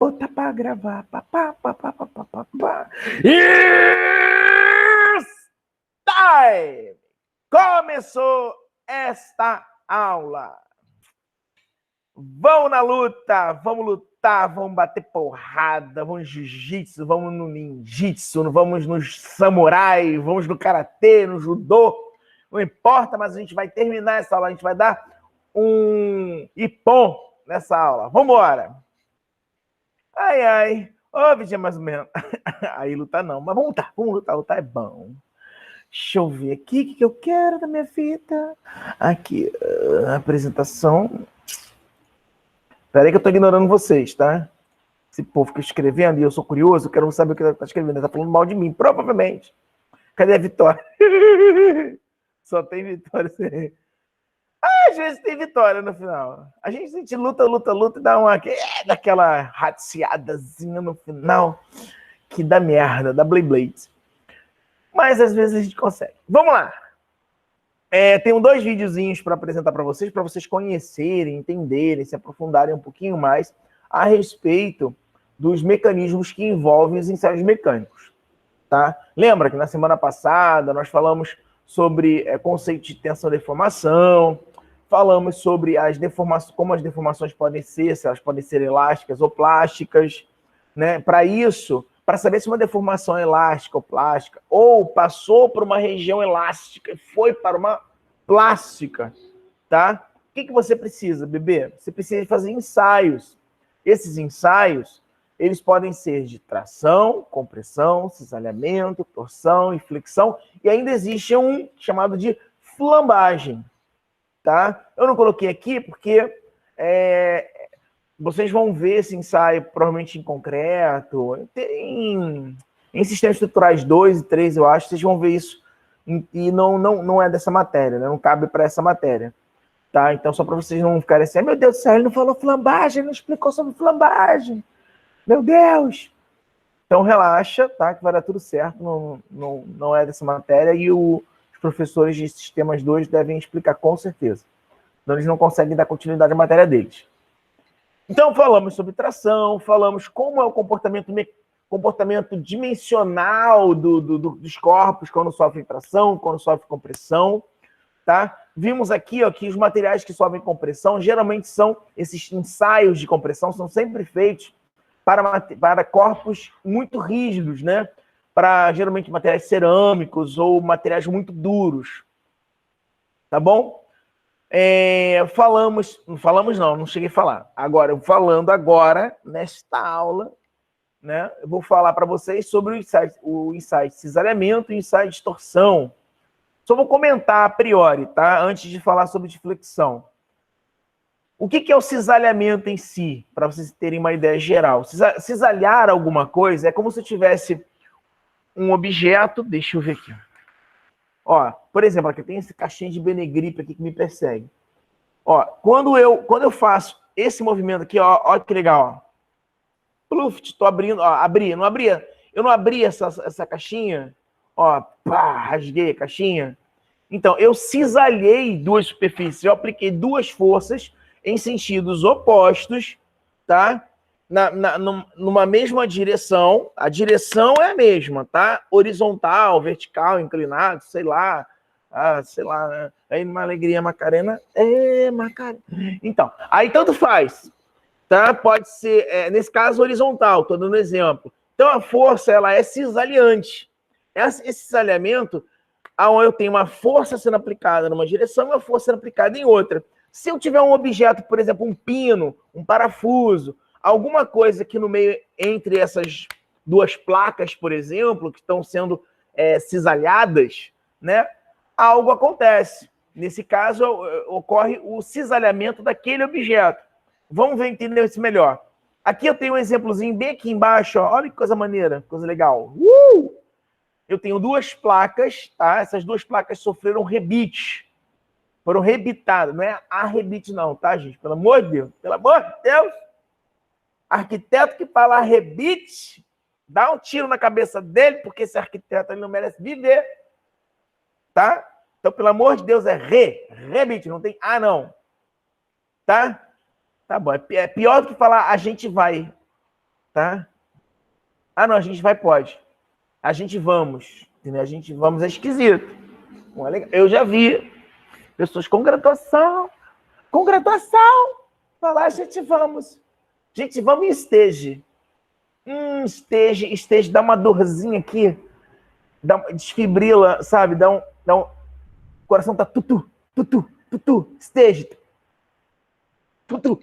Botar pra gravar. Papá, papá, papá, papá. Time! Começou esta aula. Vamos na luta, vamos lutar, vamos bater porrada, vamos no jiu-jitsu, vamos no ninjitsu, vamos no samurai, vamos no karatê, no judô, não importa, mas a gente vai terminar essa aula, a gente vai dar um ipom nessa aula. Vamos embora. Ai, ai, ô, Vitinha, mais ou menos. Aí lutar não, mas vamos lutar é bom. Deixa eu ver aqui o que eu quero da minha vida. Aqui, apresentação. Peraí que eu tô ignorando vocês, tá? Esse povo fica escrevendo e eu sou curioso, eu quero saber o que ele tá escrevendo. Ele tá falando mal de mim, provavelmente. Cadê a Vitória? Só tem Vitória. Às vezes tem vitória no final. A gente luta e dá daquela rateadazinha no final que dá merda, dá Blade. Mas às vezes a gente consegue. Vamos lá. Tenho 2 videozinhos para apresentar para vocês conhecerem, entenderem, se aprofundarem um pouquinho mais a respeito dos mecanismos que envolvem os ensaios mecânicos. Tá? Lembra que na semana passada nós falamos sobre conceito de tensão-deformação, falamos sobre as deformações, como as deformações podem ser, se elas podem ser elásticas ou plásticas, né? Para isso, para saber se uma deformação é elástica ou plástica, ou passou por uma região elástica e foi para uma plástica, tá? O que você precisa, bebê? Você precisa fazer ensaios. Esses ensaios, eles podem ser de tração, compressão, cisalhamento, torção e flexão, e ainda existe um chamado de flambagem, tá? Eu não coloquei aqui porque vocês vão ver esse ensaio provavelmente em concreto, em sistemas estruturais 2 e 3, eu acho, vocês vão ver isso, e não é dessa matéria, né? Não cabe para essa matéria, tá? Então, só para vocês não ficarem assim, meu Deus do céu, ele não falou flambagem, ele não explicou sobre flambagem, meu Deus! Então, relaxa, tá? Que vai dar tudo certo, não é dessa matéria, e os professores de sistemas 2 devem explicar com certeza. Então, eles não conseguem dar continuidade à matéria deles. Então, falamos sobre tração, falamos como é o comportamento dimensional dos corpos quando sofrem tração, quando sofrem compressão, tá? Vimos aqui ó, que os materiais que sofrem compressão, geralmente são esses ensaios de compressão, são sempre feitos para corpos muito rígidos, né? Para, geralmente, materiais cerâmicos ou materiais muito duros, tá bom? Não cheguei a falar. Agora, falando agora, nesta aula, né, eu vou falar para vocês sobre o ensaio de cisalhamento e o ensaio de torção. Só vou comentar a priori, tá? Antes de falar sobre flexão. O que é o cisalhamento em si? Para vocês terem uma ideia geral. Cisalhar alguma coisa é como se eu tivesse um objeto, deixa eu ver aqui, ó, por exemplo, aqui tem esse caixinha de Benegripe aqui que me persegue. Ó, quando eu faço esse movimento aqui, ó que legal, ó. Pluft, tô abrindo, ó, eu não abri essa caixinha, ó, pá, rasguei a caixinha. Então, eu cisalhei 2 superfícies, eu apliquei 2 forças em sentidos opostos, tá? Numa mesma direção, a direção é a mesma, tá? Horizontal, vertical, inclinado, sei lá, né? Aí numa alegria Macarena, Macarena. Então, aí tanto faz, tá? Pode ser, nesse caso, horizontal, tô dando exemplo. Então, a força, ela é cisalhante. Esse cisalhamento, onde eu tenho uma força sendo aplicada numa direção e uma força sendo aplicada em outra. Se eu tiver um objeto, por exemplo, um pino, um parafuso, alguma coisa aqui no meio entre essas 2 placas, por exemplo, que estão sendo cisalhadas, né? Algo acontece. Nesse caso, ocorre o cisalhamento daquele objeto. Vamos entender isso melhor. Aqui eu tenho um exemplozinho bem aqui embaixo, ó. Olha que coisa maneira, coisa legal. Eu tenho 2 placas, tá? Essas 2 placas sofreram rebite. Foram rebitadas. Não é arrebite não, tá, gente? Pelo amor de Deus. Pelo amor de Deus. Arquiteto que fala rebite, dá um tiro na cabeça dele, porque esse arquiteto ele não merece viver. Tá? Então, pelo amor de Deus, rebite. Não tem não. Tá? Tá bom. É pior do que falar a gente vai. tá? Ah, não, a gente vai, pode. A gente vamos, entendeu? A gente vamos é esquisito. Não é legal. Eu já vi pessoas com graduação, falar, a gente vamos em stage. Stage dá uma dorzinha aqui, desfibrila, sabe? O coração tá tutu, stage, tutu,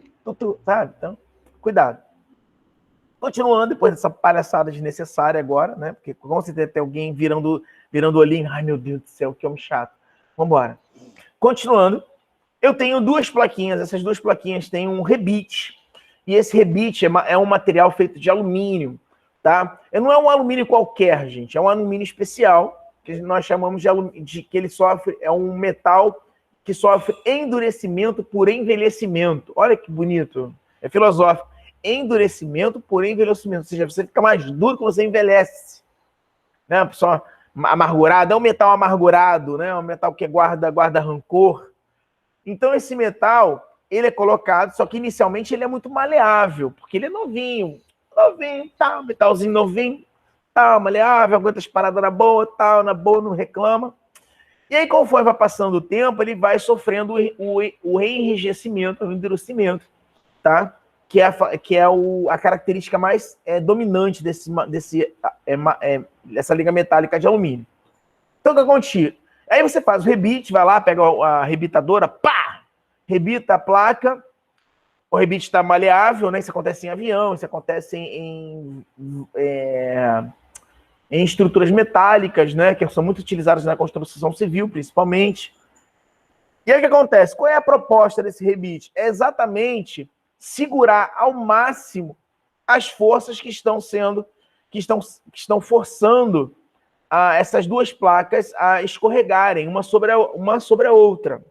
sabe? Então, cuidado. Continuando, depois dessa palhaçada desnecessária agora, né? Porque com certeza tem alguém virando o olhinho. Ai, meu Deus do céu, que homem chato. Vambora. Continuando, eu tenho duas plaquinhas. Essas duas plaquinhas têm um rebite. E esse rebite é um material feito de alumínio, tá? Não é um alumínio qualquer, gente. É um alumínio especial, que nós chamamos de que ele sofre, é um metal que sofre endurecimento por envelhecimento. Olha que bonito. É filosófico. Endurecimento por envelhecimento. Ou seja, você fica mais duro quando você envelhece. Né? A pessoa amargurada, é um metal amargurado, né? É um metal que guarda rancor. Então, esse metal, ele é colocado, só que inicialmente ele é muito maleável, porque ele é novinho, tal, metalzinho novinho, tal, maleável, aguenta as paradas na boa, não reclama. E aí, conforme vai passando o tempo, ele vai sofrendo o reenrijecimento, o endurecimento, tá? Que é a característica mais dominante dessa liga metálica de alumínio. Então, o que acontece? Aí você faz o rebite, vai lá, pega a rebitadora, pá! Rebita a placa, o rebite está maleável, né? Isso acontece em avião, isso acontece em estruturas metálicas, né? Que são muito utilizadas na construção civil, principalmente. E aí o que acontece? Qual é a proposta desse rebite? É exatamente segurar ao máximo as forças que estão forçando essas duas placas a escorregarem uma sobre a outra,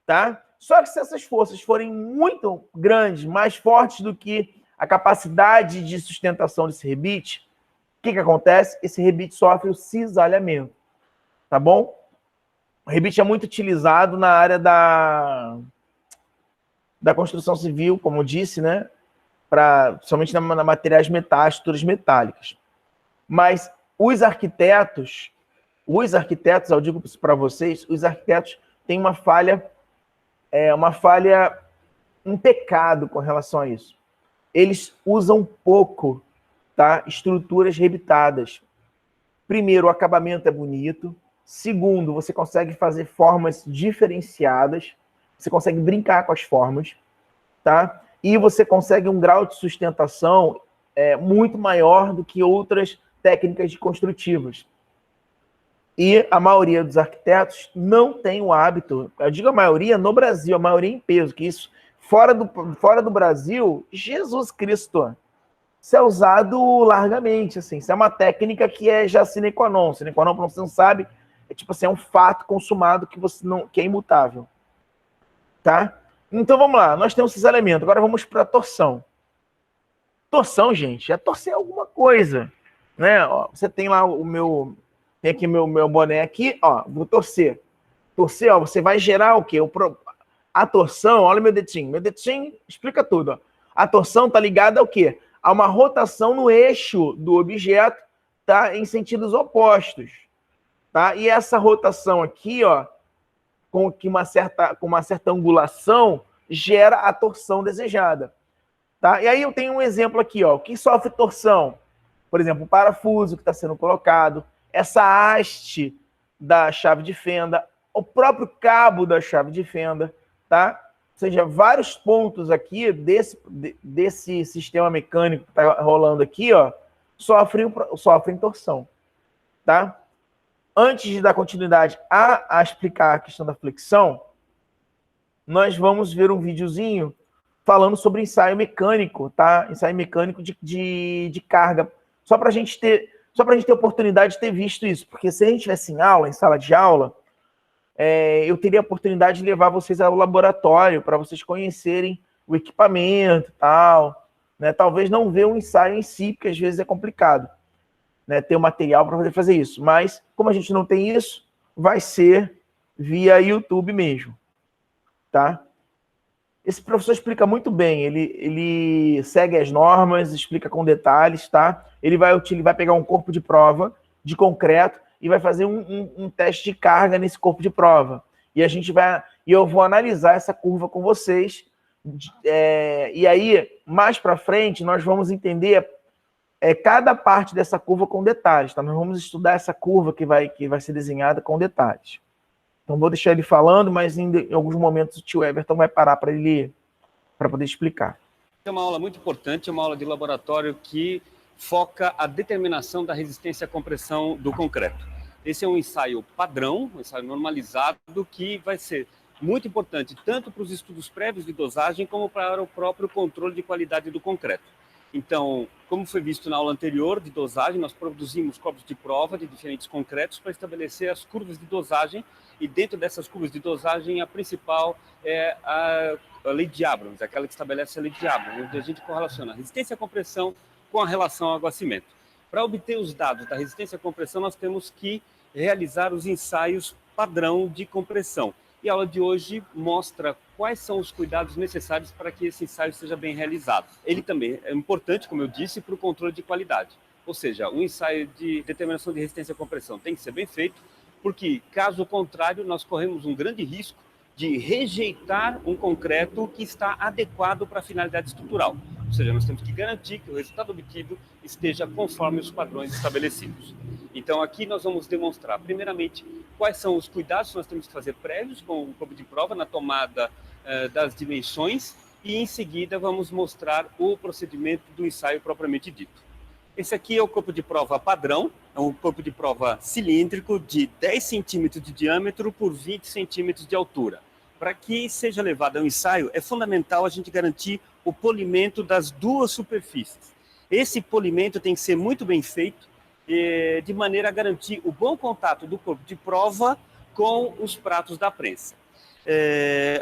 tá? Só que se essas forças forem muito grandes, mais fortes do que a capacidade de sustentação desse rebite, o que acontece? Esse rebite sofre o cisalhamento, tá bom? O rebite é muito utilizado na área da construção civil, como eu disse, né? Somente na materiais metálicos, estruturas metálicas. Mas os arquitetos, eu digo para vocês, os arquitetos têm uma falha um pecado com relação a isso. Eles usam pouco, tá? Estruturas rebitadas. Primeiro, o acabamento é bonito. Segundo, você consegue fazer formas diferenciadas. Você consegue brincar com as formas, tá? E você consegue um grau de sustentação muito maior do que outras técnicas construtivas. E a maioria dos arquitetos não tem o hábito, eu digo a maioria no Brasil, a maioria em peso, que isso, fora do Brasil, Jesus Cristo, isso é usado largamente, assim, isso é uma técnica que é já sine qua non, para você não sabe, é tipo assim, é um fato consumado que é imutável, tá? Então vamos lá, nós temos esses elementos, agora vamos para a torção. Torção, gente, é torcer alguma coisa, né? Ó, você tem lá tem aqui meu boné aqui, ó, vou torcer. Torcer, ó, você vai gerar o quê? A torção, olha meu dedinho explica tudo, ó. A torção tá ligada ao quê? A uma rotação no eixo do objeto, tá? Em sentidos opostos, tá? E essa rotação aqui, ó, com uma certa angulação, gera a torção desejada, tá? E aí eu tenho um exemplo aqui, ó, o que sofre torção? Por exemplo, o parafuso que está sendo colocado, essa haste da chave de fenda, o próprio cabo da chave de fenda, tá? Ou seja, vários pontos aqui desse sistema mecânico que está rolando aqui, ó, sofrem torção, tá? Antes de dar continuidade a explicar a questão da flexão, nós vamos ver um videozinho falando sobre ensaio mecânico, tá? Ensaio mecânico de carga, só para a gente ter oportunidade de ter visto isso, porque se a gente tivesse em sala de aula, eu teria a oportunidade de levar vocês ao laboratório para vocês conhecerem o equipamento e tal, né? Talvez não ver um ensaio em si, porque às vezes é complicado, né? Ter o material para poder fazer isso. Mas, como a gente não tem isso, vai ser via YouTube mesmo, tá? Esse professor explica muito bem, ele segue as normas, explica com detalhes, tá? Ele vai pegar um corpo de prova de concreto e vai fazer um teste de carga nesse corpo de prova. E eu vou analisar essa curva com vocês. E aí, mais para frente, nós vamos entender cada parte dessa curva com detalhes, tá? Nós vamos estudar essa curva que vai ser desenhada com detalhes. Então, vou deixar ele falando, mas em alguns momentos o tio Everton vai parar para poder explicar. É uma aula muito importante, é uma aula de laboratório que foca a determinação da resistência à compressão do concreto. Esse é um ensaio padrão, um ensaio normalizado, que vai ser muito importante tanto para os estudos prévios de dosagem como para o próprio controle de qualidade do concreto. Então, como foi visto na aula anterior de dosagem, nós produzimos corpos de prova de diferentes concretos para estabelecer as curvas de dosagem, e dentro dessas curvas de dosagem, a principal é a lei de Abrams, aquela que estabelece a lei de Abrams, onde a gente correlaciona a resistência à compressão com a relação ao água-cimento. Para obter os dados da resistência à compressão, nós temos que realizar os ensaios padrão de compressão. E a aula de hoje mostra quais são os cuidados necessários para que esse ensaio seja bem realizado. Ele também é importante, como eu disse, para o controle de qualidade. Ou seja, um ensaio de determinação de resistência à compressão tem que ser bem feito, porque, caso contrário, nós corremos um grande risco de rejeitar um concreto que está adequado para a finalidade estrutural. Ou seja, nós temos que garantir que o resultado obtido esteja conforme os padrões estabelecidos. Então, aqui nós vamos demonstrar, primeiramente, quais são os cuidados que nós temos que fazer prévios com o corpo de prova na tomada das dimensões, e, em seguida, vamos mostrar o procedimento do ensaio propriamente dito. Esse aqui é o corpo de prova padrão, é um corpo de prova cilíndrico de 10 centímetros de diâmetro por 20 centímetros de altura. Para que seja levado ao ensaio, é fundamental a gente garantir o polimento das duas superfícies. Esse polimento tem que ser muito bem feito, de maneira a garantir o bom contato do corpo de prova com os pratos da prensa.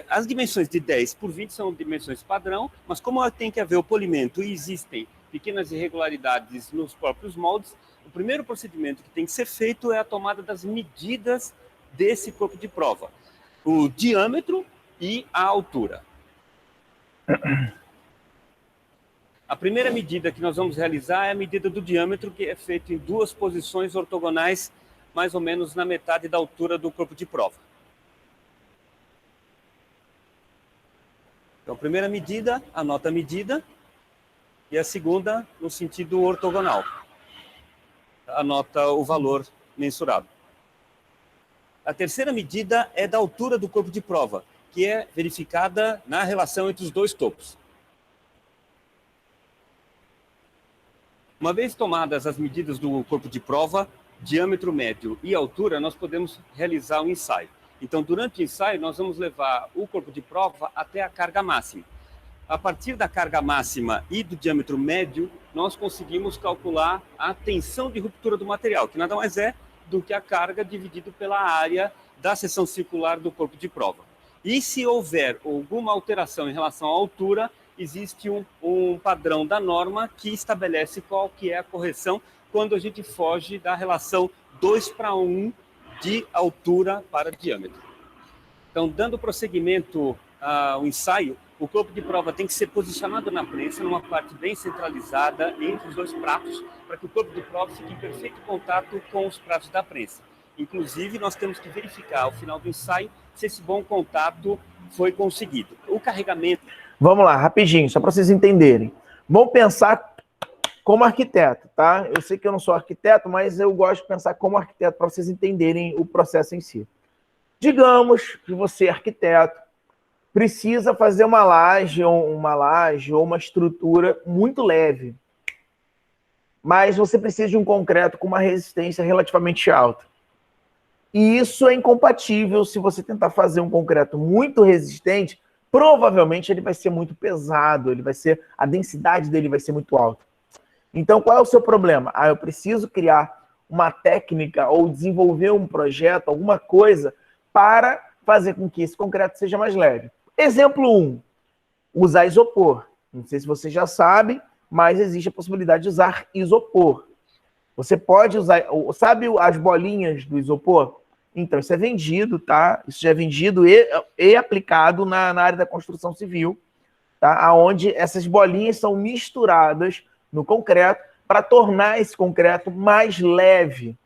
As dimensões de 10 por 20 são dimensões padrão, mas como tem que haver o polimento e existem pequenas irregularidades nos próprios moldes, o primeiro procedimento que tem que ser feito é a tomada das medidas desse corpo de prova, o diâmetro e a altura. A primeira medida que nós vamos realizar é a medida do diâmetro, que é feita em duas posições ortogonais, mais ou menos na metade da altura do corpo de prova. Então, a primeira medida, anota a medida, e a segunda no sentido ortogonal. Anota o valor mensurado. A terceira medida é da altura do corpo de prova, que é verificada na relação entre os dois topos. Uma vez tomadas as medidas do corpo de prova, diâmetro médio e altura, nós podemos realizar um ensaio. Então, durante o ensaio, nós vamos levar o corpo de prova até a carga máxima. A partir da carga máxima e do diâmetro médio, nós conseguimos calcular a tensão de ruptura do material, que nada mais é do que a carga dividido pela área da seção circular do corpo de prova. E se houver alguma alteração em relação à altura, existe um padrão da norma que estabelece qual que é a correção quando a gente foge da relação 2:1 de altura para diâmetro. Então, dando prosseguimento ao ensaio, o corpo de prova tem que ser posicionado na prensa, numa parte bem centralizada entre os dois pratos, para que o corpo de prova fique em perfeito contato com os pratos da prensa. Inclusive, nós temos que verificar ao final do ensaio se esse bom contato foi conseguido. O carregamento... Vamos lá, rapidinho, só para vocês entenderem. Vamos pensar como arquiteto, tá? Eu sei que eu não sou arquiteto, mas eu gosto de pensar como arquiteto para vocês entenderem o processo em si. Digamos que você é arquiteto, precisa fazer uma laje ou uma estrutura muito leve. Mas você precisa de um concreto com uma resistência relativamente alta. E isso é incompatível se você tentar fazer um concreto muito resistente, provavelmente ele vai ser muito pesado, a densidade dele vai ser muito alta. Então, qual é o seu problema? Eu preciso criar uma técnica ou desenvolver um projeto, alguma coisa, para fazer com que esse concreto seja mais leve. Exemplo 1, usar isopor. Não sei se você já sabe, mas existe a possibilidade de usar isopor. Você pode usar, sabe as bolinhas do isopor? Então, isso é vendido, tá? Isso já é vendido e aplicado na área da construção civil, tá? Onde essas bolinhas são misturadas no concreto para tornar esse concreto mais leve,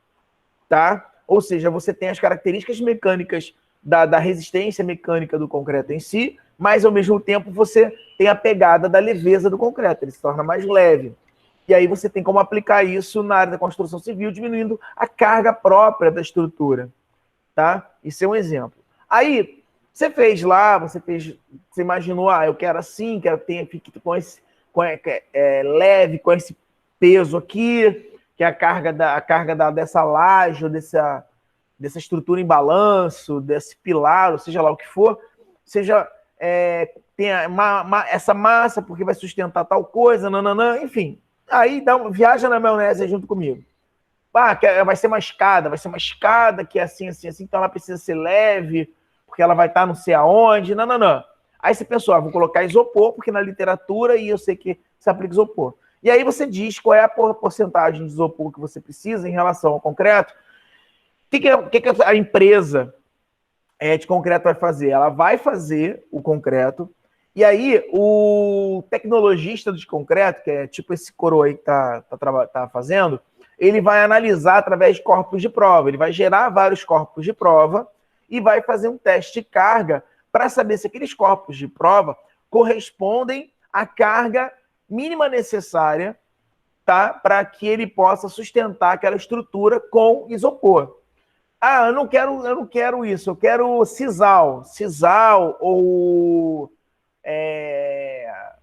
tá? Ou seja, você tem as características mecânicas da resistência mecânica do concreto em si, mas ao mesmo tempo você tem a pegada da leveza do concreto, ele se torna mais leve. E aí você tem como aplicar isso na área da construção civil, diminuindo a carga própria da estrutura, tá? Isso é um exemplo. Aí, você fez lá, você imaginou, eu quero assim, quero ter, fique leve, com esse peso aqui, que é a carga dessa laje, ou dessa estrutura em balanço, desse pilar, ou seja lá o que for, tem essa massa, porque vai sustentar tal coisa, nananã, enfim. Aí viaja na maionese junto comigo. Vai ser uma escada que é assim, assim, assim, então ela precisa ser leve, porque ela vai estar não sei aonde, não. Aí você pensou, vou colocar isopor, porque na literatura, e eu sei que se aplica isopor. E aí você diz qual é a porcentagem de isopor que você precisa em relação ao concreto. O que a empresa de concreto vai fazer? Ela vai fazer o concreto, e aí o tecnologista de concreto, que é tipo esse coroa aí que tá fazendo, ele vai analisar através de corpos de prova. Ele vai gerar vários corpos de prova e vai fazer um teste de carga para saber se aqueles corpos de prova correspondem à carga mínima necessária, tá? Para que ele possa sustentar aquela estrutura com isopor. Eu não quero isso, eu quero sisal ou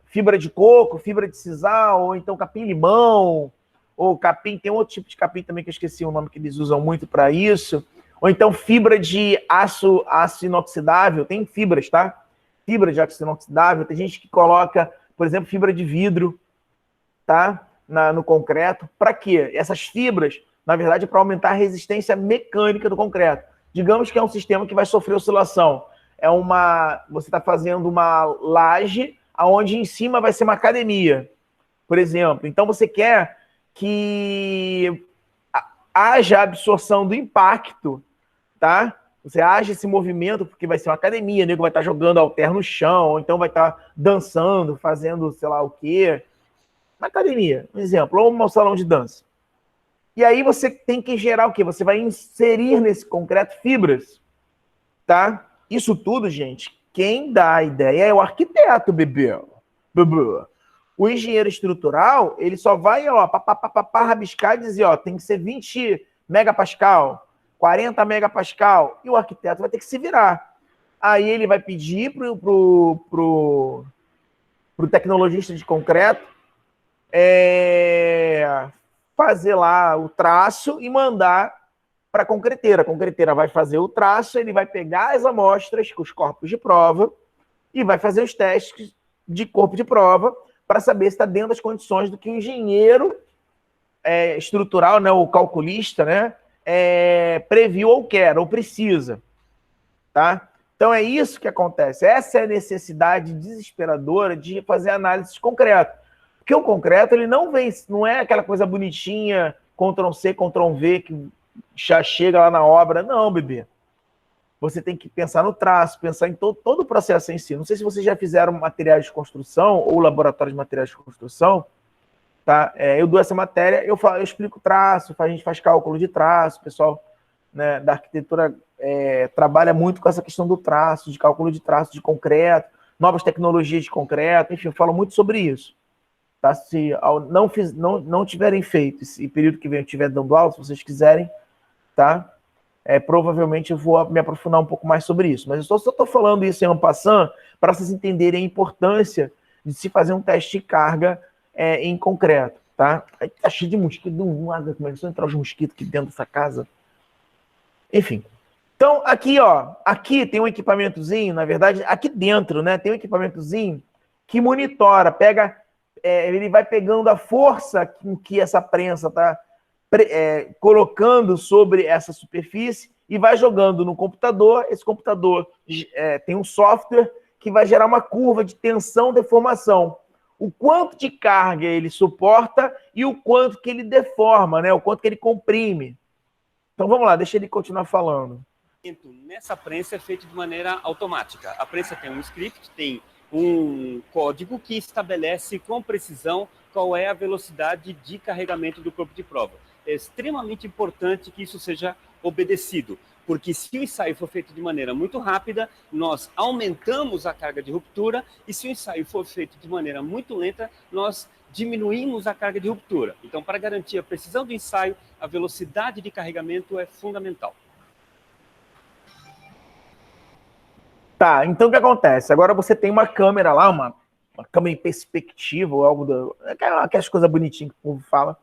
fibra de coco, fibra de sisal, ou então capim-limão, ou capim, tem outro tipo de capim também que eu esqueci o nome que eles usam muito para isso, ou então fibra de aço inoxidável, tem fibras, tá? Fibra de aço inoxidável, tem gente que coloca, por exemplo, fibra de vidro, tá? No concreto. Para quê? Essas fibras, na verdade, é para aumentar a resistência mecânica do concreto. Digamos que é um sistema que vai sofrer oscilação. Você está fazendo uma laje, onde em cima vai ser uma academia, por exemplo. Então você quer que haja absorção do impacto, tá? Você haja esse movimento, porque vai ser uma academia, o nego vai estar jogando halter no chão, ou então vai estar dançando, fazendo sei lá o quê. Uma academia, um exemplo, ou um salão de dança. E aí você tem que gerar o quê? Você vai inserir nesse concreto fibras, tá? Isso tudo, gente, quem dá a ideia é o arquiteto, bebê. O engenheiro estrutural, ele só vai, rabiscar e dizer, tem que ser 20 megapascal, 40 megapascal, e o arquiteto vai ter que se virar. Aí ele vai pedir pro tecnologista de concreto fazer lá o traço e mandar para a concreteira. A concreteira vai fazer o traço, ele vai pegar as amostras com os corpos de prova e vai fazer os testes de corpo de prova para saber se está dentro das condições do que o engenheiro estrutural, né, o calculista, né, previu ou quer, ou precisa. Tá? Então é isso que acontece. Essa é a necessidade desesperadora de fazer análise concreta. Porque o concreto, ele não é aquela coisa bonitinha, Ctrl+C, Ctrl+V, que já chega lá na obra. Não, bebê. Você tem que pensar no traço, pensar em todo o processo em si. Não sei se vocês já fizeram materiais de construção ou laboratório de materiais de construção. Tá? Eu dou essa matéria, eu explico traço, a gente faz cálculo de traço, o pessoal, né, da arquitetura trabalha muito com essa questão do traço, de cálculo de traço de concreto, novas tecnologias de concreto, enfim, eu falo muito sobre isso. Tá? Se não tiverem feito esse período que vem eu estiver dando aula, se vocês quiserem, tá? Provavelmente eu vou me aprofundar um pouco mais sobre isso. Mas eu só estou falando isso en passant para vocês entenderem a importância de se fazer um teste de carga em concreto, tá? Aí tá cheio de mosquito, começou a entrar os mosquitos aqui dentro dessa casa. Enfim. Então, aqui tem um equipamentozinho, na verdade, aqui dentro, né, tem um equipamentozinho que monitora, ele vai pegando a força com que essa prensa está colocando sobre essa superfície e vai jogando no computador. Esse computador tem um software que vai gerar uma curva de tensão-deformação. O quanto de carga ele suporta e o quanto que ele deforma, né? O quanto que ele comprime. Então vamos lá, deixa ele continuar falando. nessa prensa é feito de maneira automática. A prensa tem um script, tem um código que estabelece com precisão qual é a velocidade de carregamento do corpo de prova. É extremamente importante que isso seja obedecido, porque se o ensaio for feito de maneira muito rápida, nós aumentamos a carga de ruptura, e se o ensaio for feito de maneira muito lenta, nós diminuímos a carga de ruptura. Então, para garantir a precisão do ensaio, a velocidade de carregamento é fundamental. Tá, então o que acontece? Agora você tem uma câmera lá, uma câmera em perspectiva, ou algo aquelas coisas bonitinhas que o povo fala.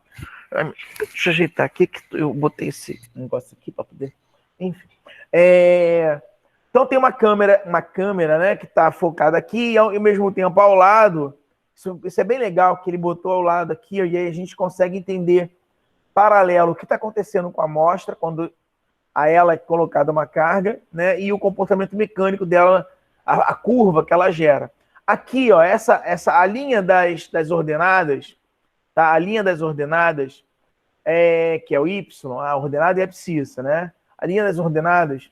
Deixa eu ajeitar aqui, que eu botei esse negócio aqui para poder... Enfim. Então tem uma câmera, né, que está focada aqui, e ao mesmo tempo ao lado. Isso é bem legal, que ele botou ao lado aqui, e aí a gente consegue entender paralelo o que está acontecendo com a amostra, quando a ela é colocada uma carga, né, e o comportamento mecânico dela, a curva que ela gera. Aqui, ó, a linha das ordenadas, tá? A linha das ordenadas, que é o Y, a ordenada e a abscissa, né? A linha das ordenadas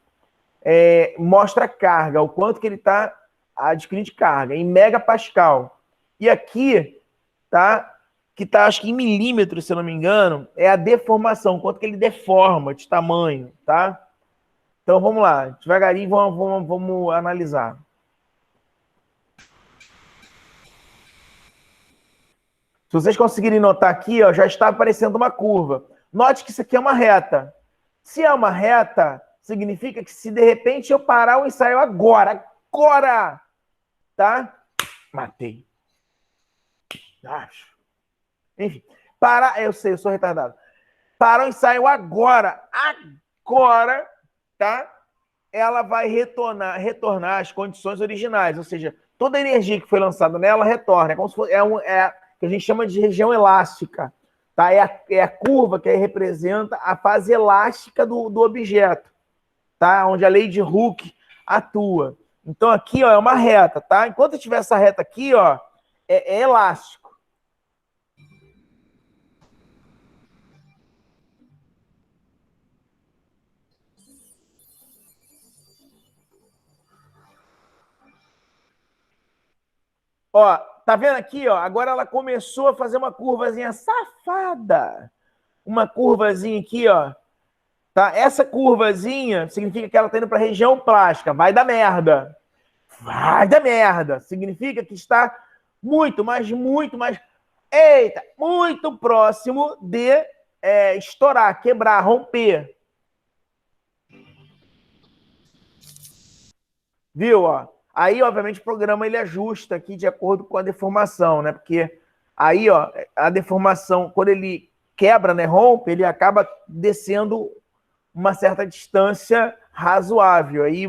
mostra a carga, o quanto que ele está adquirindo de carga, em megapascal. E aqui, tá? Que está, acho que em milímetros, se eu não me engano, é a deformação, quanto que ele deforma de tamanho, tá? Então, vamos lá, devagarinho vamos analisar. Se vocês conseguirem notar aqui, ó, já está aparecendo uma curva. Note que isso aqui é uma reta. Se é uma reta, significa que se de repente eu parar o ensaio agora, tá? Matei. Acho. Enfim, eu sei, eu sou retardado. Para o ensaio agora, tá? Ela vai retornar às condições originais, ou seja, toda a energia que foi lançada nela retorna. É como se fosse, que a gente chama de região elástica, tá? É a curva que aí representa a fase elástica do objeto, tá? Onde a lei de Hooke atua. Então aqui, ó, é uma reta, tá? Enquanto eu tiver essa reta aqui, ó, é elástico. Ó, tá vendo aqui, ó? Agora ela começou a fazer uma curvazinha safada. Uma curvazinha aqui, ó. Tá? Essa curvazinha significa que ela tá indo para a região plástica. Vai dar merda. Vai dar merda. Significa que está muito, mas muito mais... Eita! Muito próximo de estourar, quebrar, romper. Viu, ó? Aí, obviamente, o programa ele ajusta aqui de acordo com a deformação, né? Porque aí, ó, a deformação, quando ele quebra, né, rompe, ele acaba descendo uma certa distância razoável. Aí,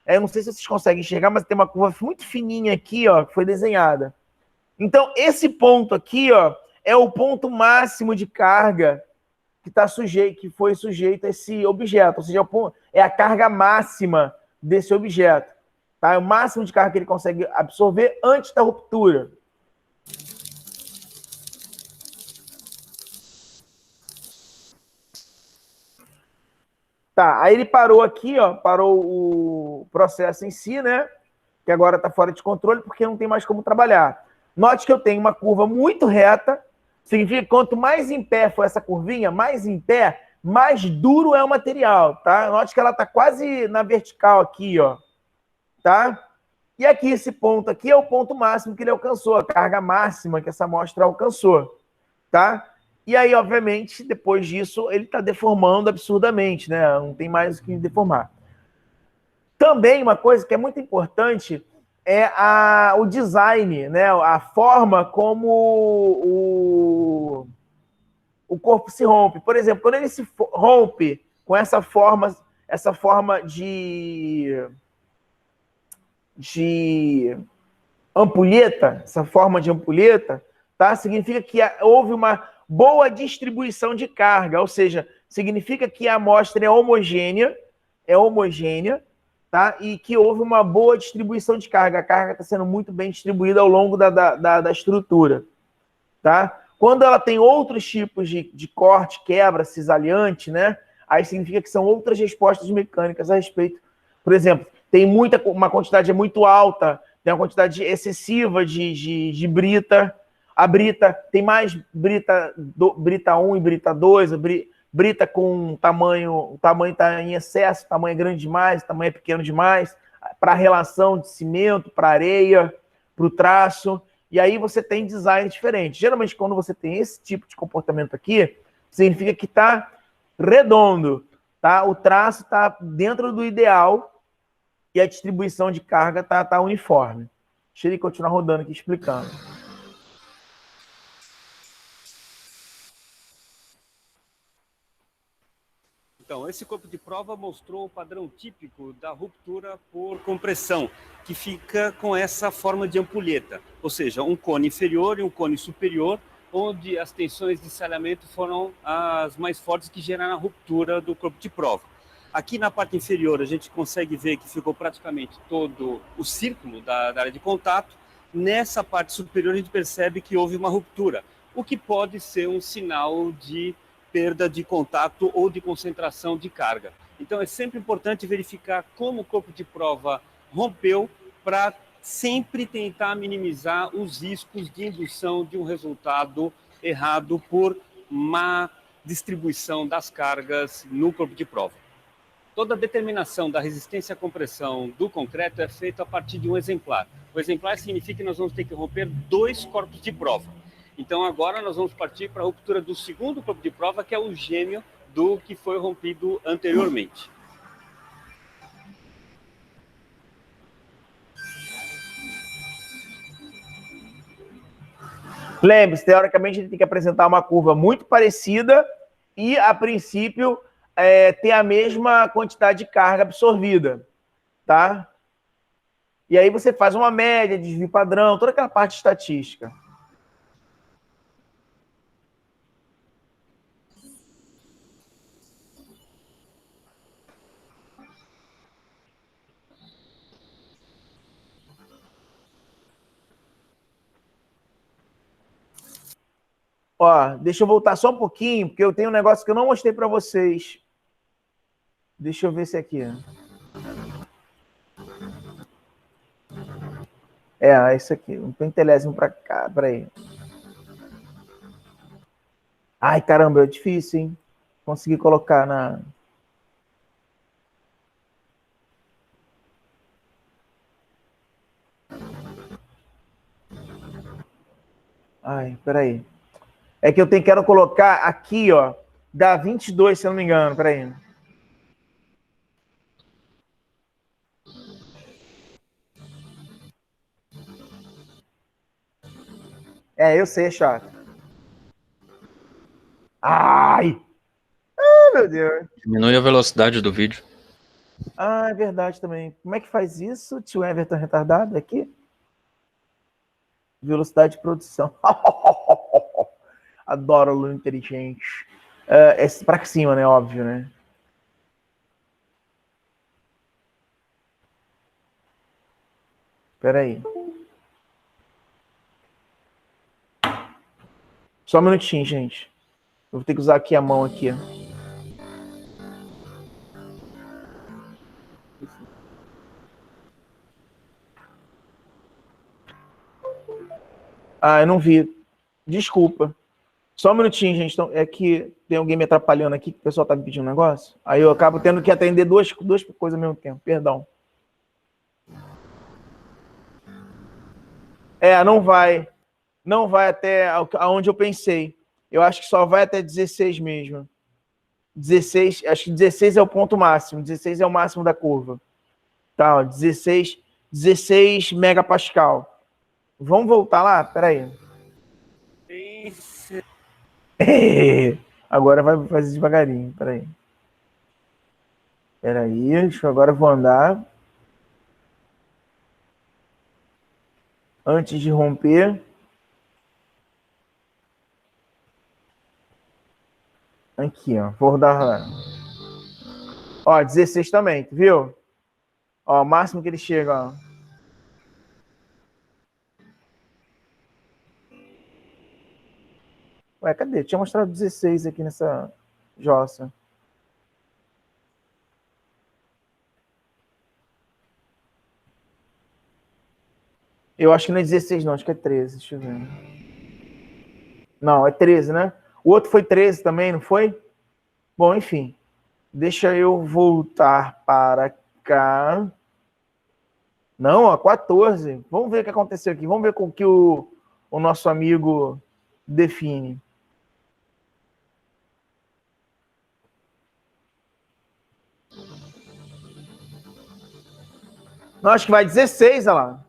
eu não sei se vocês conseguem enxergar, mas tem uma curva muito fininha aqui, ó, que foi desenhada. Então, esse ponto aqui, ó, é o ponto máximo de carga que foi sujeito a esse objeto. Ou seja, é a carga máxima desse objeto. Tá? É o máximo de carga que ele consegue absorver antes da ruptura. Tá, aí ele parou aqui, ó, parou o processo em si, né? Que agora está fora de controle porque não tem mais como trabalhar. Note que eu tenho uma curva muito reta, significa que quanto mais em pé for essa curvinha, mais em pé, mais duro é o material, tá? Note que ela está quase na vertical aqui, ó. Tá? E aqui, esse ponto aqui é o ponto máximo que ele alcançou, a carga máxima que essa amostra alcançou, tá? E aí, obviamente, depois disso, ele está deformando absurdamente, né? Não tem mais o que deformar. Também, uma coisa que é muito importante é o design, né? A forma como o corpo se rompe. Por exemplo, quando ele se rompe com essa forma de ampulheta, essa forma de ampulheta, tá? Significa que houve uma boa distribuição de carga, ou seja, significa que a amostra é homogênea, tá? E que houve uma boa distribuição de carga. A carga está sendo muito bem distribuída ao longo da estrutura, tá? Quando ela tem outros tipos de corte, quebra, cisalhante, né? aí significa que são outras respostas mecânicas a respeito. Por exemplo, tem uma quantidade muito alta, tem uma quantidade excessiva de brita. A brita, tem mais brita 1 e brita 2, brita com o tamanho está em excesso, o tamanho é grande demais, o tamanho é pequeno demais, para a relação de cimento, para areia, para o traço, e aí você tem design diferente. Geralmente, quando você tem esse tipo de comportamento aqui, significa que está redondo, tá? O traço está dentro do ideal e a distribuição de carga está uniforme. Deixa ele continuar rodando aqui, explicando. Então, esse corpo de prova mostrou o padrão típico da ruptura por compressão, que fica com essa forma de ampulheta, ou seja, um cone inferior e um cone superior, onde as tensões de salhamento foram as mais fortes que geraram a ruptura do corpo de prova. Aqui na parte inferior a gente consegue ver que ficou praticamente todo o círculo da área de contato. Nessa parte superior a gente percebe que houve uma ruptura, o que pode ser um sinal de perda de contato ou de concentração de carga. Então é sempre importante verificar como o corpo de prova rompeu para sempre tentar minimizar os riscos de indução de um resultado errado por má distribuição das cargas no corpo de prova. Toda a determinação da resistência à compressão do concreto é feita a partir de um exemplar. O exemplar significa que nós vamos ter que romper 2 corpos de prova. Então agora nós vamos partir para a ruptura do segundo corpo de prova, que é o gêmeo do que foi rompido anteriormente. Lembre-se, teoricamente, ele tem que apresentar uma curva muito parecida e, a princípio, ter a mesma quantidade de carga absorvida, tá? E aí você faz uma média, desvio padrão, toda aquela parte estatística. Ó, deixa eu voltar só um pouquinho, porque eu tenho um negócio que eu não mostrei para vocês. Deixa eu ver se é aqui. É isso aqui. Um pentelésimo para cá. Peraí. Ai, caramba, é difícil, hein? Consegui colocar na... Ai, peraí. É que quero colocar aqui, ó, dá 22, se eu não me engano. Peraí. Eu sei, é chato. Ai! Ai, meu Deus. Diminui a velocidade do vídeo. Ah, é verdade também. Como é que faz isso? Tio Everton retardado aqui? Velocidade de produção. Adoro aluno inteligente. É para cima, né? Óbvio, né? Espera aí. Só um minutinho, gente. Eu vou ter que usar aqui a mão aqui. Ah, eu não vi. Desculpa. Só um minutinho, gente. Então, é que tem alguém me atrapalhando aqui, que o pessoal tá me pedindo um negócio. Aí eu acabo tendo que atender duas coisas ao mesmo tempo. Perdão. Não vai. Não vai até aonde eu pensei. Eu acho que só vai até 16 mesmo. 16, acho que 16 é o ponto máximo. 16 é o máximo da curva. Tá, ó, 16 megapascal. Vamos voltar lá? Peraí. Agora vai fazer devagarinho. Peraí. Agora eu vou andar. Antes de romper. Aqui, ó. Vou rodar. Ó, 16 também, viu? Ó, o máximo que ele chega, ó. Ué, cadê? Tinha mostrado 16 aqui nessa jossa. Eu acho que não é 16, não. Acho que é 13. Deixa eu ver. Não, é 13, né? O outro foi 13 também, não foi? Bom, enfim. Deixa eu voltar para cá. Não, ó, 14. Vamos ver o que aconteceu aqui. Vamos ver com o que o nosso amigo define. Não, acho que vai 16, olha lá.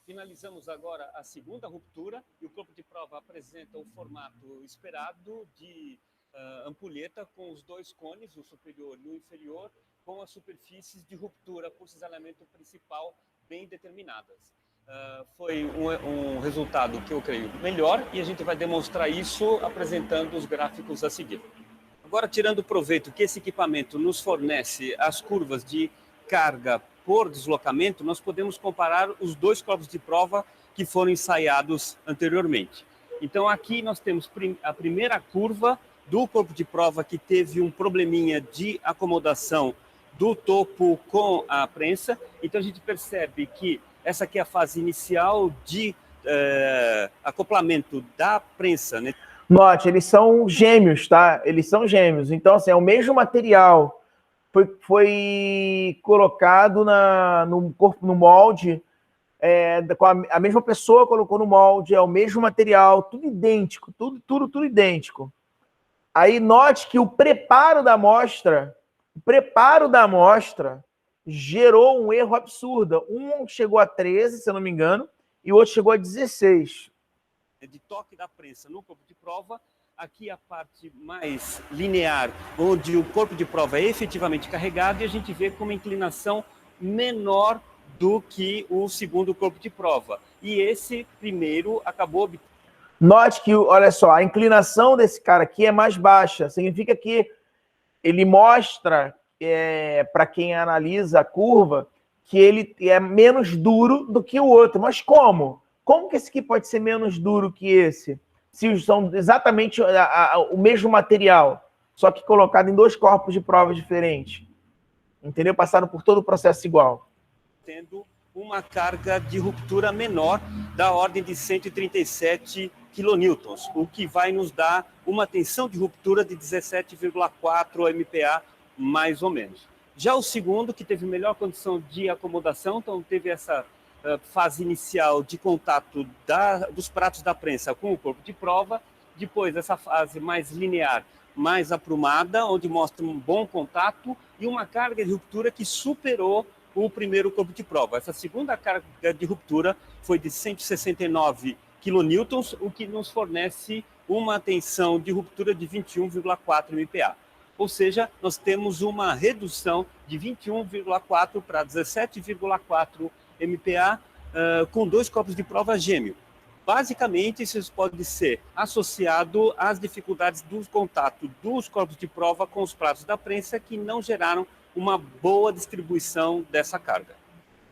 Finalizamos agora a segunda ruptura e o corpo de prova apresenta o formato esperado de ampulheta com os dois cones, o superior e o inferior, com as superfícies de ruptura por cisalhamento principal bem determinadas. Foi um resultado que eu creio melhor e a gente vai demonstrar isso apresentando os gráficos a seguir. Agora, tirando proveito que esse equipamento nos fornece as curvas de carga por deslocamento, nós podemos comparar os dois corpos de prova que foram ensaiados anteriormente. Então, aqui nós temos a primeira curva do corpo de prova que teve um probleminha de acomodação do topo com a prensa. Então, a gente percebe que essa aqui é a fase inicial de acoplamento da prensa, né? Note, eles são gêmeos, tá? Eles são gêmeos. Então, assim, é o mesmo material. Foi colocado no corpo, no molde, a mesma pessoa colocou no molde, é o mesmo material, tudo idêntico, tudo idêntico. Aí note que o preparo da amostra gerou um erro absurdo. Um chegou a 13, se eu não me engano, e o outro chegou a 16. De toque da prensa no corpo de prova, aqui a parte mais linear, onde o corpo de prova é efetivamente carregado, e a gente vê com uma inclinação menor do que o segundo corpo de prova. E esse primeiro acabou... Note que, olha só, a inclinação desse cara aqui é mais baixa. Significa que ele mostra, para quem analisa a curva, que ele é menos duro do que o outro. Mas como? Como que esse aqui pode ser menos duro que esse? Se são exatamente o mesmo material, só que colocado em dois corpos de prova diferentes. Entendeu? Passaram por todo o processo igual. Tendo uma carga de ruptura menor da ordem de 137 kN, o que vai nos dar uma tensão de ruptura de 17,4 MPa, mais ou menos. Já o segundo, que teve melhor condição de acomodação, então teve essa fase inicial de contato dos pratos da prensa com o corpo de prova, depois essa fase mais linear, mais aprumada, onde mostra um bom contato e uma carga de ruptura que superou o primeiro corpo de prova. Essa segunda carga de ruptura foi de 169 kN, o que nos fornece uma tensão de ruptura de 21,4 MPa. Ou seja, nós temos uma redução de 21,4 para 17,4 MPa com dois corpos de prova gêmeo. Basicamente, isso pode ser associado às dificuldades do contato dos corpos de prova com os pratos da prensa que não geraram uma boa distribuição dessa carga.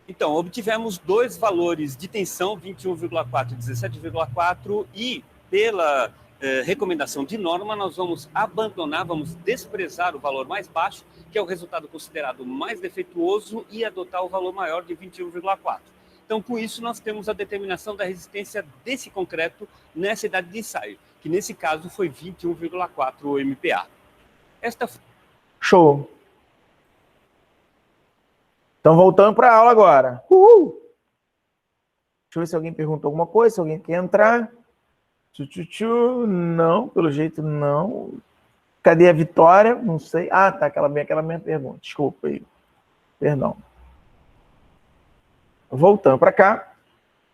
Então, obtivemos dois valores de tensão, 21,4 e 17,4, e pela recomendação de norma, nós vamos desprezar o valor mais baixo, que é o resultado considerado mais defeituoso, e adotar o valor maior de 21,4. Então, com isso, nós temos a determinação da resistência desse concreto nessa idade de ensaio, que nesse caso foi 21,4 MPa. Show! Então, voltando para a aula agora. Uhul! Deixa eu ver se alguém perguntou alguma coisa, se alguém quer entrar. Tchu. Não, pelo jeito não. Cadê a Vitória? Não sei. Ah, tá, aquela minha pergunta. Desculpa aí. Perdão. Voltando para cá.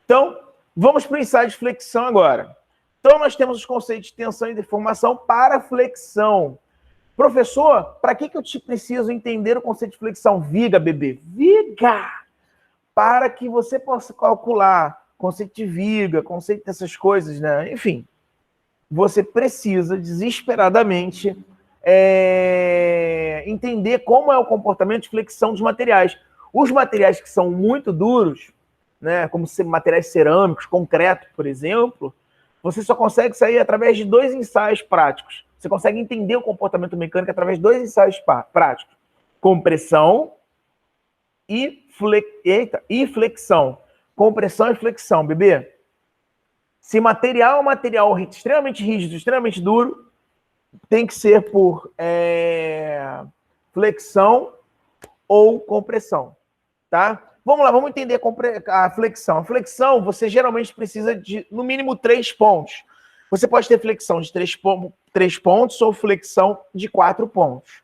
Então, vamos para o ensaio de flexão agora. Então, nós temos os conceitos de tensão e deformação para flexão. Professor, para que eu preciso entender o conceito de flexão? Viga, bebê. Viga! Para que você possa calcular conceito de viga, conceito dessas coisas, né? Enfim, você precisa desesperadamente entender como é o comportamento de flexão dos materiais. Os materiais que são muito duros, né, como materiais cerâmicos, concreto, por exemplo, você só consegue sair através de dois ensaios práticos. Você consegue entender o comportamento mecânico através de dois ensaios práticos. Compressão e flexão. Compressão e flexão, bebê. Se material é um material extremamente rígido, extremamente duro, tem que ser por flexão ou compressão, tá? Vamos lá, vamos entender a flexão. A flexão, você geralmente precisa de, no mínimo, 3 pontos. Você pode ter flexão de 3 pontos ou flexão de 4 pontos.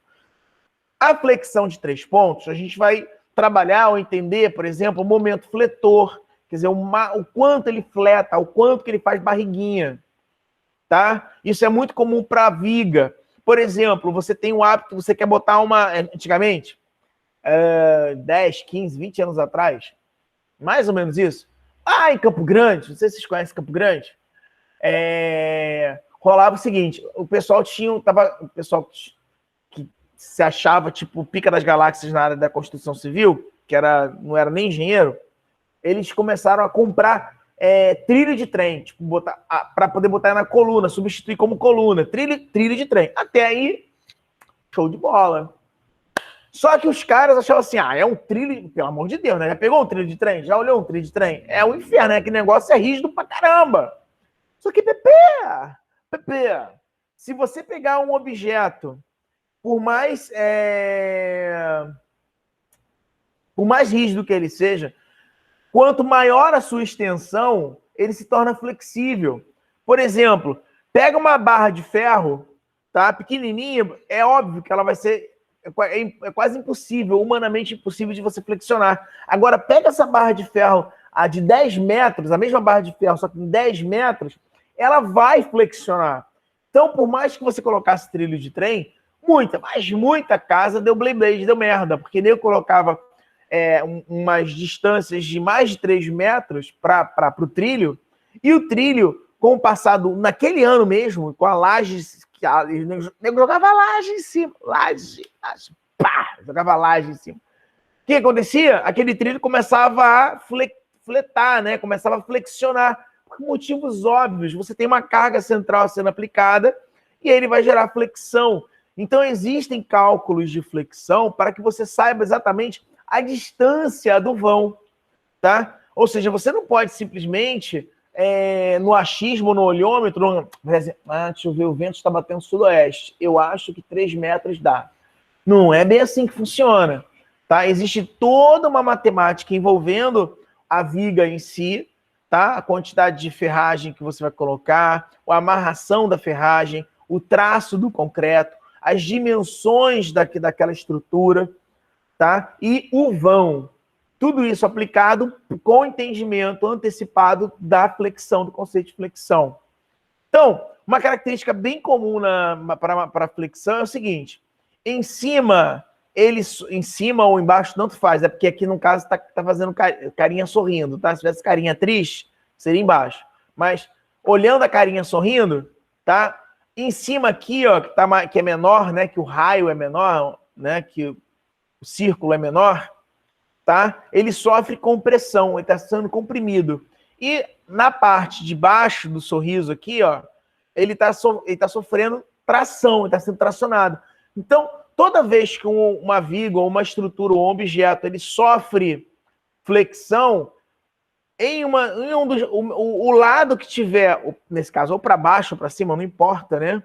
A flexão de 3 pontos, a gente vai trabalhar ou entender, por exemplo, o momento fletor, quer dizer, o quanto ele fleta, o quanto que ele faz barriguinha, tá? Isso é muito comum para viga. Por exemplo, você tem um hábito, você quer botar uma... Antigamente, 10, 15, 20 anos atrás, mais ou menos isso. Em Campo Grande, não sei se vocês conhecem Campo Grande, rolava o seguinte, o pessoal que se achava tipo pica das galáxias na área da construção civil, que não era nem engenheiro, eles começaram a comprar trilho de trem, tipo, para poder botar na coluna, substituir como coluna, trilho de trem. Até aí, show de bola. Só que os caras achavam assim, é um trilho, pelo amor de Deus, né? Já pegou um trilho de trem? Já olhou um trilho de trem? É um inferno, né? Que negócio é rígido pra caramba. Só que, Pepe, se você pegar um objeto, por mais rígido que ele seja, quanto maior a sua extensão, ele se torna flexível. Por exemplo, pega uma barra de ferro, tá? Pequenininha, é óbvio que ela vai ser... É quase impossível, humanamente impossível de você flexionar. Agora, pega essa barra de ferro de 10 metros, a mesma barra de ferro, só que em 10 metros, ela vai flexionar. Então, por mais que você colocasse trilho de trem, muita casa deu blade, deu merda, porque nem eu colocava umas distâncias de mais de 3 metros para o trilho, e o trilho, com o passado, naquele ano mesmo, com a laje, eu jogava laje em cima, jogava laje em cima. O que acontecia? Aquele trilho começava a fletar, né? Começava a flexionar, por motivos óbvios. Você tem uma carga central sendo aplicada e ele vai gerar flexão. Então, existem cálculos de flexão para que você saiba exatamente a distância do vão, tá? Ou seja, você não pode simplesmente, no achismo, no olhômetro, deixa eu ver, o vento está batendo sudoeste. Eu acho que 3 metros dá. Não é bem assim que funciona, tá? Existe toda uma matemática envolvendo a viga em si, tá? A quantidade de ferragem que você vai colocar, a amarração da ferragem, o traço do concreto, as dimensões daquela estrutura, tá? E o vão. Tudo isso aplicado com entendimento antecipado da flexão, do conceito de flexão. Então, uma característica bem comum para a flexão é o seguinte: em cima ou embaixo, tanto faz, é porque aqui no caso tá fazendo carinha sorrindo, tá? Se tivesse carinha triste, seria embaixo. Mas olhando a carinha sorrindo, tá? Em cima aqui, ó, que é menor, né? Que o raio é menor, né? Que o círculo é menor, tá? Ele sofre compressão, ele está sendo comprimido. E na parte de baixo do sorriso aqui, ó, ele tá sofrendo tração, ele está sendo tracionado. Então, toda vez que uma viga ou uma estrutura ou um objeto ele sofre flexão, o lado que tiver, nesse caso, ou para baixo ou para cima, não importa, né?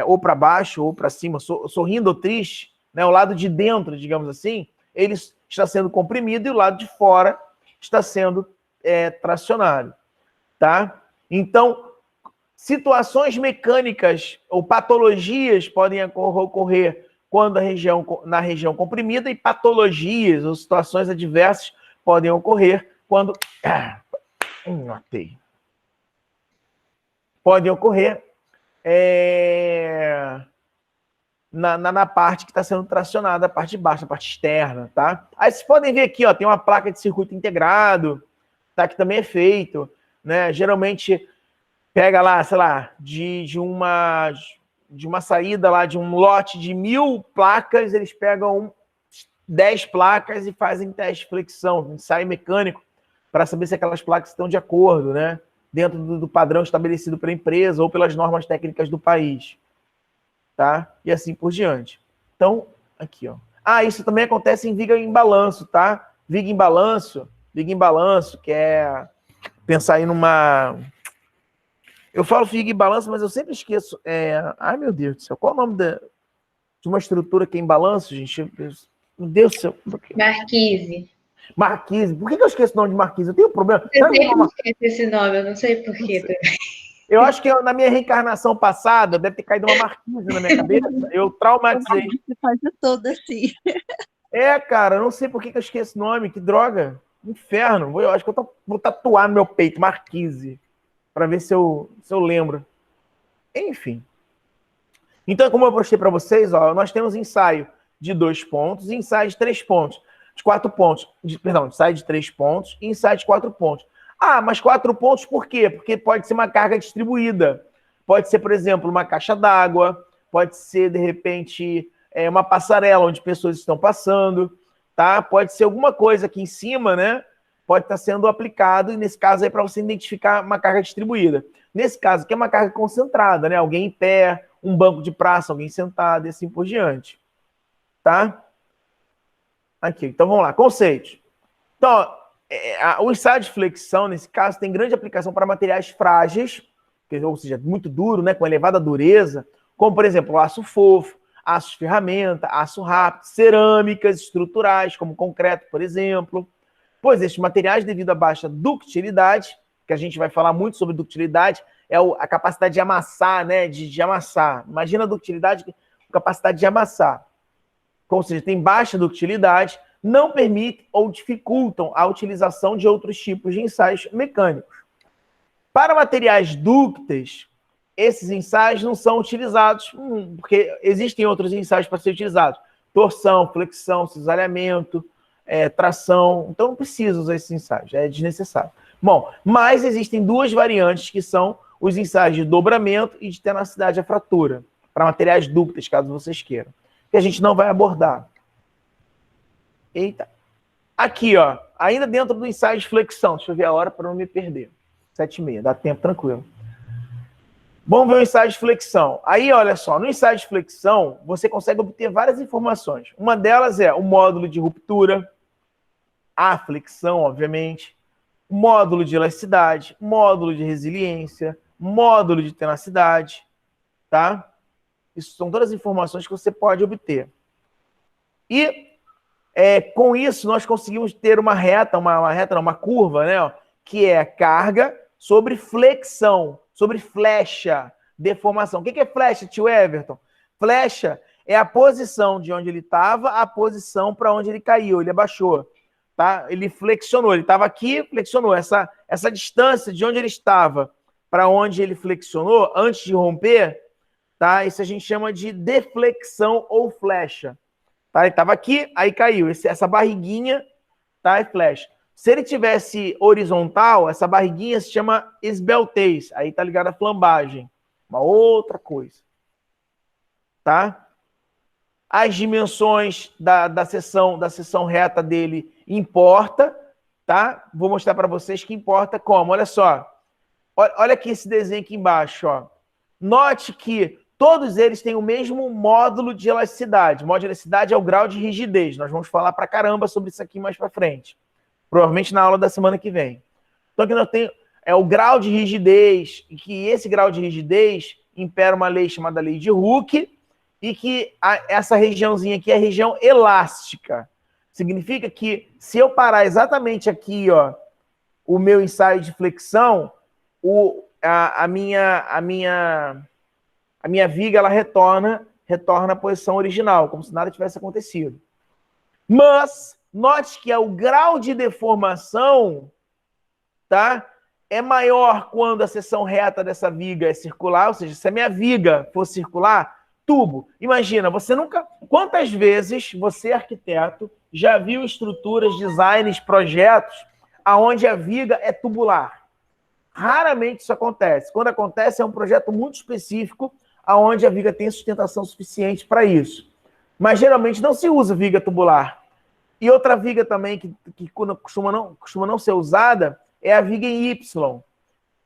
Ou para baixo ou para cima, sorrindo ou triste, né? O lado de dentro, digamos assim, ele está sendo comprimido e o lado de fora está sendo tracionado, tá? Então, situações mecânicas ou patologias podem ocorrer quando na região comprimida, e patologias ou situações adversas podem ocorrer quando... Podem ocorrer na parte que está sendo tracionada, a parte de baixo, a parte externa, tá? Aí vocês podem ver aqui, ó, tem uma placa de circuito integrado, tá? Que também é feito, né? Geralmente pega lá, sei lá, de uma saída lá, de um lote de 1000 placas, eles pegam 10 placas e fazem teste de flexão, ensaio mecânico, para saber se aquelas placas estão de acordo, né? Dentro do padrão estabelecido pela empresa ou pelas normas técnicas do país, tá? E assim por diante. Então, aqui, ó. Ah, isso também acontece em viga em balanço, tá? Viga em balanço, que é pensar aí numa... Eu falo viga em balanço, mas eu sempre esqueço. Ai, meu Deus do céu, qual é o nome de uma estrutura que é em balanço, gente? Meu Deus do céu. Marquise. Marquise. Por que eu esqueço o nome de Marquise? Eu tenho um problema. Eu sempre esqueço esse nome, eu não sei porquê também. Eu acho que na minha reencarnação passada deve ter caído uma Marquise na minha cabeça. Eu traumatizei. Você faz toda assim. Cara, eu não sei por que eu esqueço o nome. Que droga. Inferno. Eu acho que eu vou tatuar no meu peito Marquise para ver se eu lembro. Enfim. Então, como eu mostrei para vocês, ó, nós temos ensaio de 2 pontos e ensaio de 3 pontos. De 4 pontos. Ensaio de 3 pontos e ensaio de 4 pontos. Ah, mas 4 pontos por quê? Porque pode ser uma carga distribuída. Pode ser, por exemplo, uma caixa d'água. Pode ser, de repente, uma passarela onde pessoas estão passando. Tá? Pode ser alguma coisa aqui em cima, né? Pode estar sendo aplicado, e nesse caso aí para você identificar uma carga distribuída. Nesse caso aqui é uma carga concentrada, né? Alguém em pé, um banco de praça, alguém sentado e assim por diante. Tá? Aqui, então vamos lá. Conceitos. Então, o ensaio de flexão, nesse caso, tem grande aplicação para materiais frágeis, ou seja, muito duro, né, com elevada dureza, como, por exemplo, aço fofo, aço de ferramenta, aço rápido, cerâmicas estruturais, como concreto, por exemplo. Pois esses materiais, devido à baixa ductilidade, que a gente vai falar muito sobre ductilidade, é a capacidade de amassar, né, de amassar. Imagina a ductilidade, capacidade de amassar. Ou seja, tem baixa ductilidade, não permitem ou dificultam a utilização de outros tipos de ensaios mecânicos. Para materiais dúcteis, esses ensaios não são utilizados, porque existem outros ensaios para ser utilizados. Torção, flexão, cisalhamento, tração. Então não precisa usar esses ensaios, é desnecessário. Bom, mas existem 2 variantes que são os ensaios de dobramento e de tenacidade à fratura, para materiais dúcteis, caso vocês queiram, que a gente não vai abordar. Eita. Aqui, ó, ainda dentro do ensaio de flexão. Deixa eu ver a hora para não me perder. 7h30, dá tempo, tranquilo. Vamos ver o ensaio de flexão. Aí, olha só, no ensaio de flexão, você consegue obter várias informações. Uma delas é o módulo de ruptura, a flexão, obviamente, módulo de elasticidade, módulo de resiliência, módulo de tenacidade, tá? Isso são todas as informações que você pode obter. E com isso, nós conseguimos ter uma curva, né, ó, que é carga sobre flexão, sobre flecha, deformação. O que é flecha, tio Everton? Flecha é a posição de onde ele estava, a posição para onde ele caiu, ele abaixou. Tá? Ele flexionou, ele estava aqui, flexionou. Essa distância de onde ele estava para onde ele flexionou, antes de romper, tá? Isso a gente chama de deflexão ou flecha. Tá? Ele estava aqui, aí caiu. Essa barriguinha, tá? É flecha. Se ele tivesse horizontal, essa barriguinha se chama esbeltez. Aí tá ligado à flambagem. Uma outra coisa. Tá? As dimensões da seção reta dele importa, tá? Vou mostrar para vocês que importa como. Olha só. Olha aqui esse desenho aqui embaixo, ó. Note que todos eles têm o mesmo módulo de elasticidade. O módulo de elasticidade é o grau de rigidez. Nós vamos falar pra caramba sobre isso aqui mais para frente. Provavelmente na aula da semana que vem. Então aqui nós temos o grau de rigidez, e que esse grau de rigidez impera uma lei chamada lei de Hooke, e que essa regiãozinha aqui é a região elástica. Significa que se eu parar exatamente aqui, ó, o meu ensaio de flexão, a minha viga ela retorna à posição original, como se nada tivesse acontecido. Mas note que o grau de deformação, tá, é maior quando a seção reta dessa viga é circular, ou seja, se a minha viga for circular, tubo. Imagina, você nunca... Quantas vezes você, arquiteto, já viu estruturas, designs, projetos onde a viga é tubular? Raramente isso acontece. Quando acontece, é um projeto muito específico onde a viga tem sustentação suficiente para isso. Mas geralmente não se usa viga tubular. E outra viga também que costuma não ser usada é a viga em Y,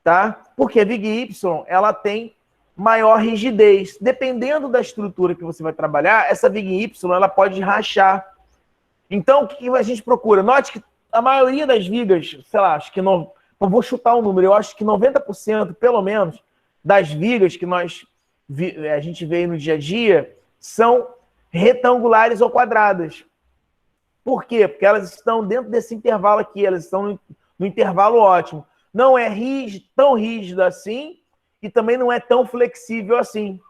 tá? Porque a viga em Y, ela tem maior rigidez. Dependendo da estrutura que você vai trabalhar, essa viga em Y ela pode rachar. Então, o que a gente procura? Note que a maioria das vigas, sei lá, acho que não... Eu vou chutar um número, eu acho que 90%, pelo menos, das vigas que a gente vê no dia a dia são retangulares ou quadradas. Por quê? Porque elas estão dentro desse intervalo aqui, elas estão no intervalo ótimo. Não é tão rígido assim e também não é tão flexível assim,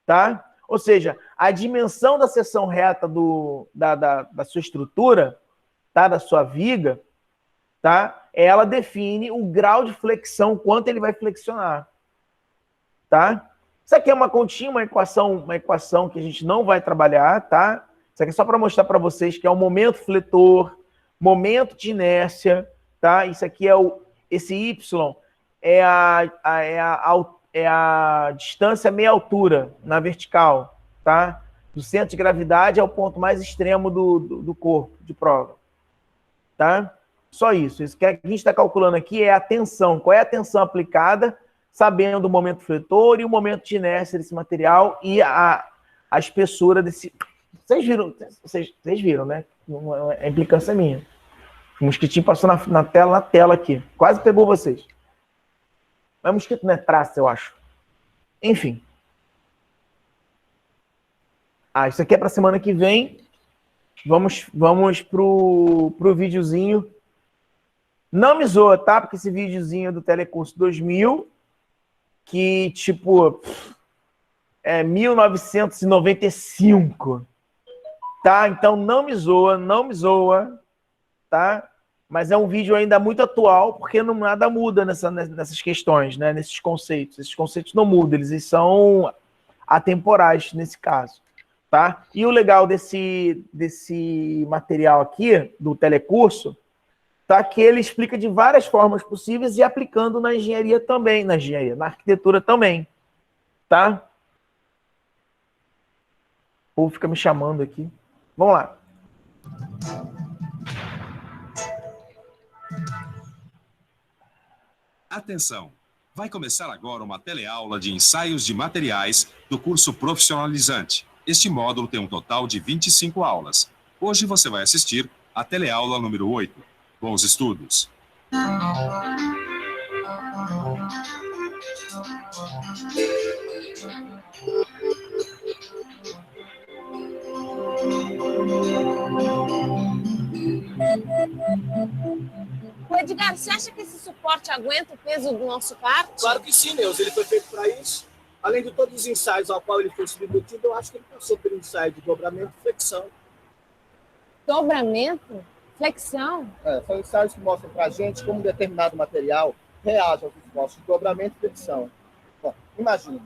tá? Ou seja, a dimensão da seção reta da sua estrutura, tá? Da sua viga, tá? Ela define o grau de flexão, quanto ele vai flexionar, tá? Isso aqui é uma continha, uma equação que a gente não vai trabalhar, tá? Isso aqui é só para mostrar para vocês que é o momento fletor, momento de inércia, tá? Isso aqui esse Y é a distância meia altura na vertical, tá? Do centro de gravidade ao ponto mais extremo do corpo de prova, tá? Só isso. Isso que a gente está calculando aqui é a tensão. Qual é a tensão aplicada, sabendo o momento fletor e o momento de inércia desse material e a espessura desse... Vocês viram, né? A implicância é minha. O mosquitinho passou na tela aqui. Quase pegou vocês. Mas mosquito não é traça, eu acho. Enfim. Isso aqui é para semana que vem. Vamos pro videozinho. Não me zoa, tá? Porque esse videozinho é do Telecurso 2000, que, tipo, é 1995, tá? Então, não me zoa, tá? Mas é um vídeo ainda muito atual, porque nada muda nessas questões, né? Nesses conceitos. Esses conceitos não mudam, eles são atemporais nesse caso, tá? E o legal desse material aqui, do Telecurso, tá? Que ele explica de várias formas possíveis e aplicando na engenharia também, na arquitetura também, tá? O povo fica me chamando aqui. Vamos lá. Atenção! Vai começar agora uma teleaula de ensaios de materiais do curso profissionalizante. Este módulo tem um total de 25 aulas. Hoje você vai assistir a teleaula número 8. Bons estudos! Edgar, você acha que esse suporte aguenta o peso do nosso kart? Claro que sim, Neus. Ele foi feito para isso. Além de todos os ensaios ao qual ele foi submetido, eu acho que ele passou pelo ensaio de dobramento e flexão. Dobramento? Flexão? São ensaios que mostram para a gente como um determinado material reage aos esforços de dobramento e flexão. Bom, imagine,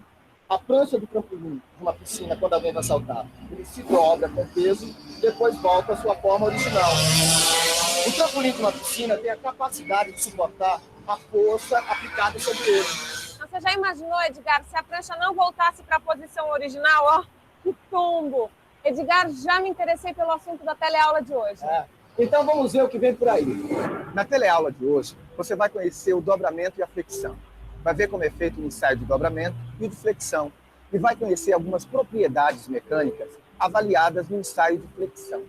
a prancha do trampolim de uma piscina, quando alguém vai saltar, ele se dobra com peso e depois volta à sua forma original. O trampolim de uma piscina tem a capacidade de suportar a força aplicada sobre ele. Você já imaginou, Edgar, se a prancha não voltasse para a posição original? Ó, que tombo! Edgar, já me interessei pelo assunto da teleaula de hoje. Então vamos ver o que vem por aí. Na teleaula de hoje, você vai conhecer o dobramento e a flexão. Vai ver como é feito o ensaio de dobramento e o de flexão. E vai conhecer algumas propriedades mecânicas avaliadas no ensaio de flexão.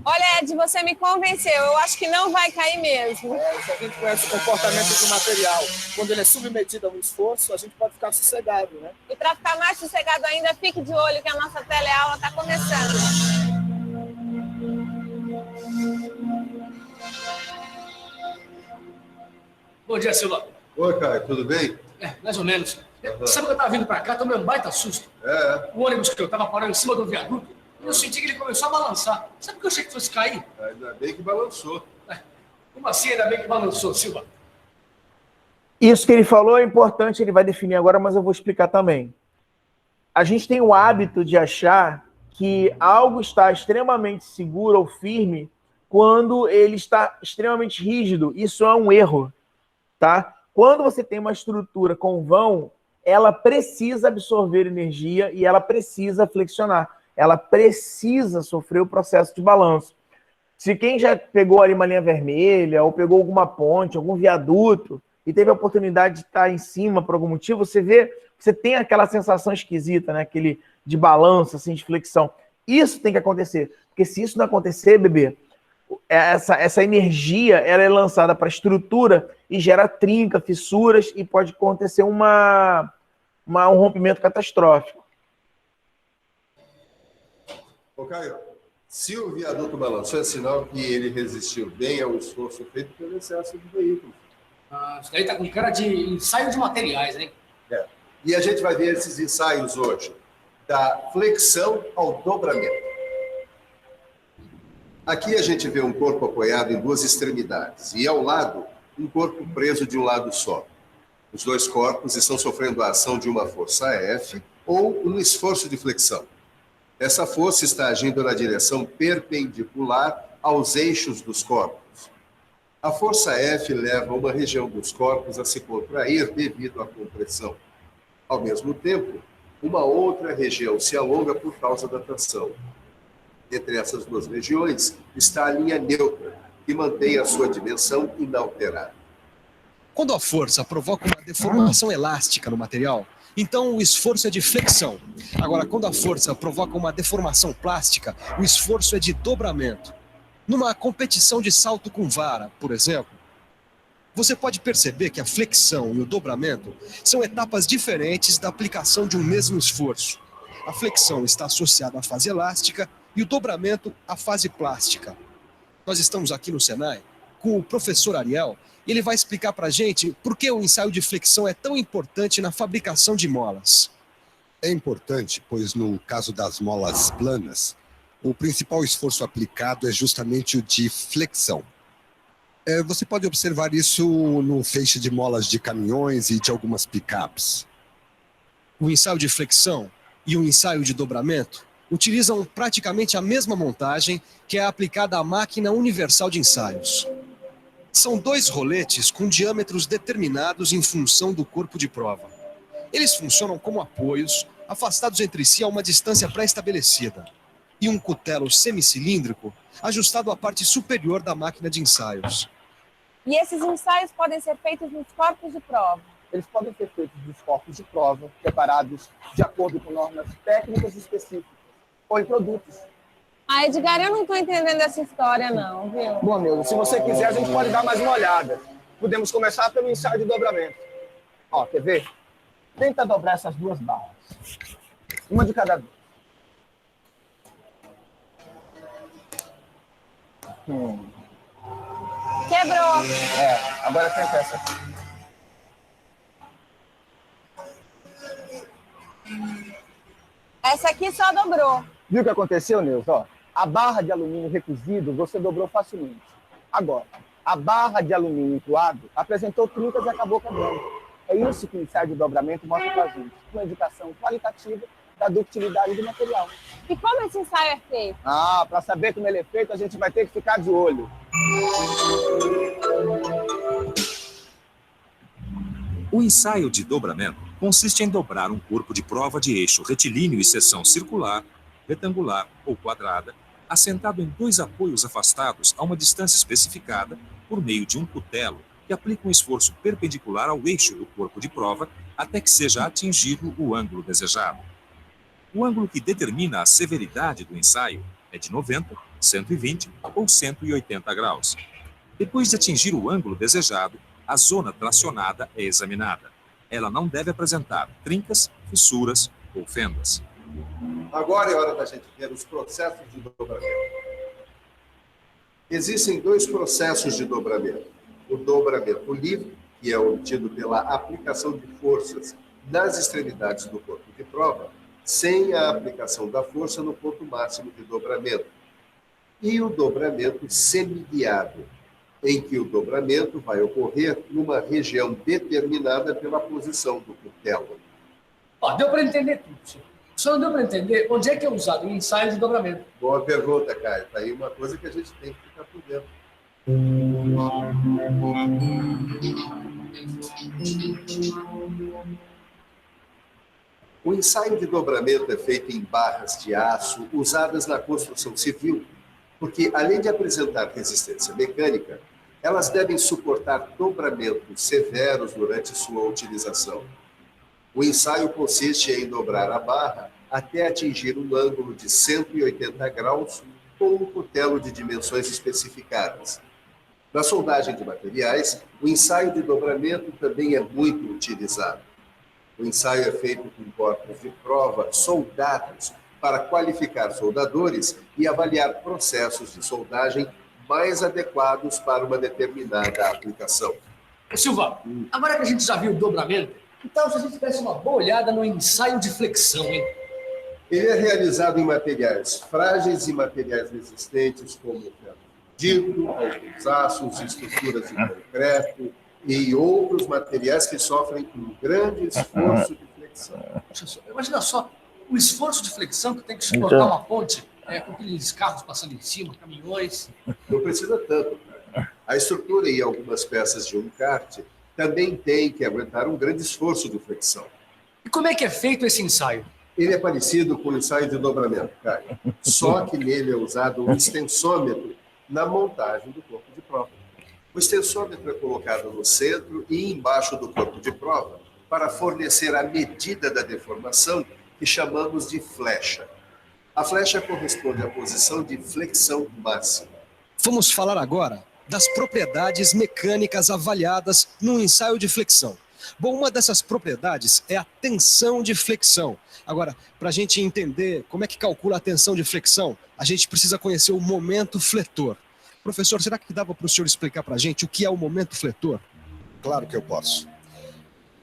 Olha, Ed, você me convenceu. Eu acho que não vai cair mesmo. Se a gente conhece o comportamento do material, quando ele é submetido a um esforço, a gente pode ficar sossegado, né? E para ficar mais sossegado ainda, fique de olho que a nossa teleaula está começando. Bom dia, Silvio. Oi, Caio, tudo bem? Mais ou menos. Sabe que eu tava vindo pra cá, tomei um baita susto. O ônibus que eu tava parando em cima do viaduto, eu senti que ele começou a balançar. Sabe o que eu achei que fosse cair? Ainda bem que balançou. Como assim, ainda bem que balançou, Silva? Isso que ele falou é importante, ele vai definir agora, mas eu vou explicar também. A gente tem o hábito de achar que algo está extremamente seguro ou firme quando ele está extremamente rígido. Isso é um erro, tá? Quando você tem uma estrutura com vão, ela precisa absorver energia e ela precisa flexionar. Ela precisa sofrer o processo de balanço. Se quem já pegou ali uma linha vermelha ou pegou alguma ponte, algum viaduto, e teve a oportunidade de estar em cima por algum motivo, você tem aquela sensação esquisita, né? Aquele de balanço, assim, de flexão. Isso tem que acontecer, porque se isso não acontecer, bebê, essa energia ela é lançada para a estrutura e gera trinca, fissuras e pode acontecer um rompimento catastrófico. Ô, Caio, se o viaduto balançou, é sinal que ele resistiu bem ao esforço feito pelo excesso do veículo. Isso daí tá com cara de ensaio de materiais, hein? E a gente vai ver esses ensaios hoje, da flexão ao dobramento. Aqui a gente vê um corpo apoiado em duas extremidades e ao lado, um corpo preso de um lado só. Os dois corpos estão sofrendo a ação de uma força F ou um esforço de flexão. Essa força está agindo na direção perpendicular aos eixos dos corpos. A força F leva uma região dos corpos a se contrair devido à compressão. Ao mesmo tempo, uma outra região se alonga por causa da tração. Entre essas duas regiões está a linha neutra, que mantém a sua dimensão inalterada. Quando a força provoca uma deformação elástica no material, então o esforço é de flexão. Agora, quando a força provoca uma deformação plástica, o esforço é de dobramento. Numa competição de salto com vara, por exemplo, você pode perceber que a flexão e o dobramento são etapas diferentes da aplicação de um mesmo esforço. A flexão está associada à fase elástica e o dobramento à fase plástica. Nós estamos aqui no Senai com o professor Ariel e ele vai explicar para a gente por que o ensaio de flexão é tão importante na fabricação de molas. É importante, pois no caso das molas planas, o principal esforço aplicado é justamente o de flexão. Você pode observar isso no feixe de molas de caminhões e de algumas picapes. O ensaio de flexão e o ensaio de dobramento utilizam praticamente a mesma montagem que é aplicada à máquina universal de ensaios. São dois roletes com diâmetros determinados em função do corpo de prova. Eles funcionam como apoios, afastados entre si a uma distância pré-estabelecida, e um cutelo semicilíndrico ajustado à parte superior da máquina de ensaios. E esses ensaios podem ser feitos nos corpos de prova? Eles podem ser feitos nos corpos de prova, preparados de acordo com normas técnicas específicas, ou em produtos. Ah, Edgar, eu não estou entendendo essa história, não, viu? Bom, Neuza, se você quiser, a gente pode dar mais uma olhada. Podemos começar pelo ensaio de dobramento. Ó, quer ver? Tenta dobrar essas duas barras. Uma de cada vez. Quebrou. Agora tenta essa aqui. Essa aqui só dobrou. Viu o que aconteceu, Neuza? Ó, a barra de alumínio recozido você dobrou facilmente. Agora, a barra de alumínio entoado apresentou trincas e acabou quebrando. É isso que o ensaio de dobramento mostra pra gente. Uma indicação qualitativa da ductilidade do material. E como esse ensaio é feito? Para saber como ele é feito, a gente vai ter que ficar de olho. O ensaio de dobramento consiste em dobrar um corpo de prova de eixo retilíneo e seção circular, retangular ou quadrada, assentado em dois apoios afastados a uma distância especificada por meio de um cutelo que aplica um esforço perpendicular ao eixo do corpo de prova até que seja atingido o ângulo desejado. O ângulo que determina a severidade do ensaio é de 90, 120 ou 180 graus. Depois de atingir o ângulo desejado, a zona tracionada é examinada. Ela não deve apresentar trincas, fissuras ou fendas. Agora é hora da gente ver os processos de dobramento. Existem dois processos de dobramento. O dobramento livre, que é obtido pela aplicação de forças nas extremidades do corpo de prova, sem a aplicação da força no ponto máximo de dobramento. E o dobramento semiguiado, em que o dobramento vai ocorrer numa região determinada pela posição do cutelo. Deu para entender tudo, senhor. Só não deu para entender onde é que é usado o ensaio de dobramento. Boa pergunta, Caio. Está aí uma coisa que a gente tem que ficar por dentro. O ensaio de dobramento é feito em barras de aço usadas na construção civil, porque além de apresentar resistência mecânica, Elas devem suportar dobramentos severos durante sua utilização. O ensaio consiste em dobrar a barra até atingir um ângulo de 180 graus com um cutelo de dimensões especificadas. Na soldagem de materiais, o ensaio de dobramento também é muito utilizado. O ensaio é feito com corpos de prova soldados para qualificar soldadores e avaliar processos de soldagem mais adequados para uma determinada aplicação. Silva, agora que a gente já viu o dobramento, então se a gente desse uma boa olhada no ensaio de flexão, hein? Ele é realizado em materiais frágeis e materiais resistentes, como o ferro fundido, alguns aços, estruturas de concreto e outros materiais que sofrem um grande esforço de flexão. Imagina só, o esforço de flexão que tem que suportar uma ponte com aqueles carros passando em cima, caminhões. Não precisa tanto, cara. A estrutura e algumas peças de um kart também têm que aguentar um grande esforço de flexão. E como é que é feito esse ensaio? Ele é parecido com o ensaio de dobramento, Caio. Só que nele é usado um extensômetro na montagem do corpo de prova. O extensômetro é colocado no centro e embaixo do corpo de prova para fornecer a medida da deformação que chamamos de flecha. A flecha corresponde à posição de flexão máxima. Vamos falar agora das propriedades mecânicas avaliadas no ensaio de flexão. Bom, uma dessas propriedades é a tensão de flexão. Agora, para a gente entender como é que calcula a tensão de flexão, a gente precisa conhecer o momento fletor. Professor, será que dava para o senhor explicar para a gente o que é o momento fletor? Claro que eu posso.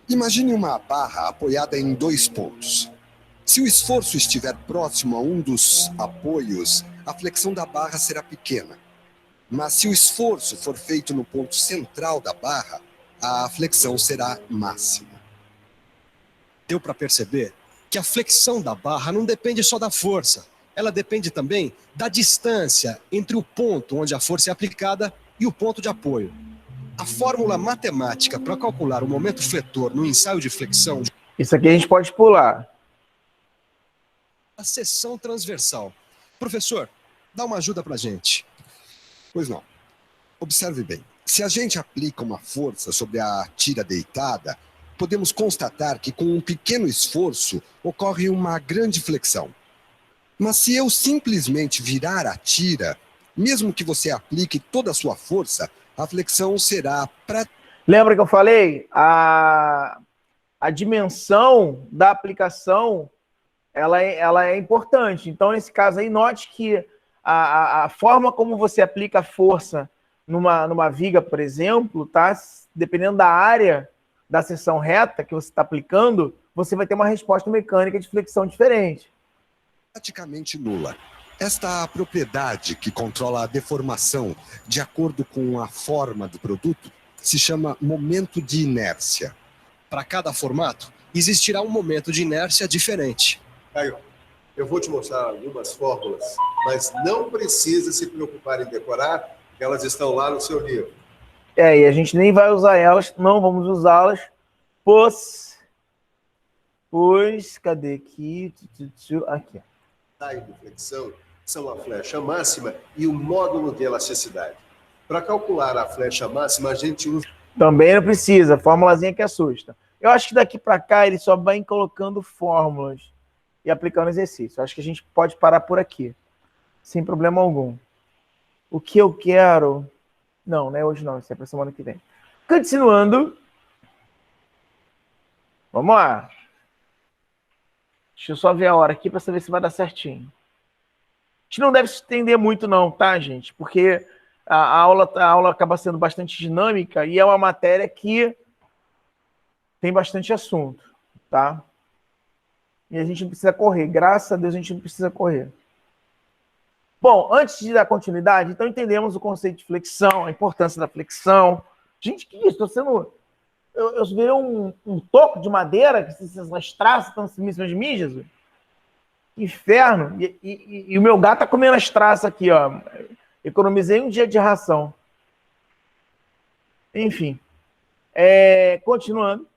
Imagine uma barra apoiada em 2 pontos. Se o esforço estiver próximo a um dos apoios, a flexão da barra será pequena. Mas se o esforço for feito no ponto central da barra, a flexão será máxima. Deu para perceber que a flexão da barra não depende só da força. Ela depende também da distância entre o ponto onde a força é aplicada e o ponto de apoio. A fórmula matemática para calcular o momento fletor no ensaio de flexão... Isso aqui a gente pode pular. A seção transversal. Professor, dá uma ajuda para a gente. Pois não. Observe bem. Se a gente aplica uma força sobre a tira deitada, podemos constatar que com um pequeno esforço ocorre uma grande flexão. Mas se eu simplesmente virar a tira, mesmo que você aplique toda a sua força, a flexão será... Lembra que eu falei? A dimensão da aplicação, ela é importante. Então, nesse caso aí, note que a forma como você aplica a força numa viga, por exemplo, tá? Dependendo da área da seção reta que você está aplicando, você vai ter uma resposta mecânica de flexão diferente. Praticamente nula. Esta propriedade que controla a deformação de acordo com a forma do produto se chama momento de inércia. Para cada formato, existirá um momento de inércia diferente. Caio, eu vou te mostrar algumas fórmulas, mas não precisa se preocupar em decorar, que elas estão lá no seu livro. E a gente nem vai usar elas, não vamos usá-las, pois, cadê aqui? Aqui. A de flexão são a flecha máxima e o módulo de elasticidade. Para calcular a flecha máxima, a gente usa... Também não precisa, formulazinha que assusta. Eu acho que daqui para cá ele só vai colocando fórmulas e aplicando exercício. Eu acho que a gente pode parar por aqui, sem problema algum. O que eu quero... Não é hoje não, isso é para semana que vem. Continuando. Vamos lá. Deixa eu só ver a hora aqui para saber se vai dar certinho. A gente não deve se estender muito não, tá, gente? Porque a aula acaba sendo bastante dinâmica e é uma matéria que tem bastante assunto, tá? E a gente não precisa correr. Graças a Deus a gente não precisa correr. Bom, antes de dar continuidade, então entendemos o conceito de flexão, a importância da flexão. Gente, que isso? Estou sendo... Eu virei um toco de madeira, que essas traças estão em cima de mim, Jesus. Que inferno. E o meu gato está comendo as traças aqui, ó. Economizei um dia de ração. Enfim. Continuando.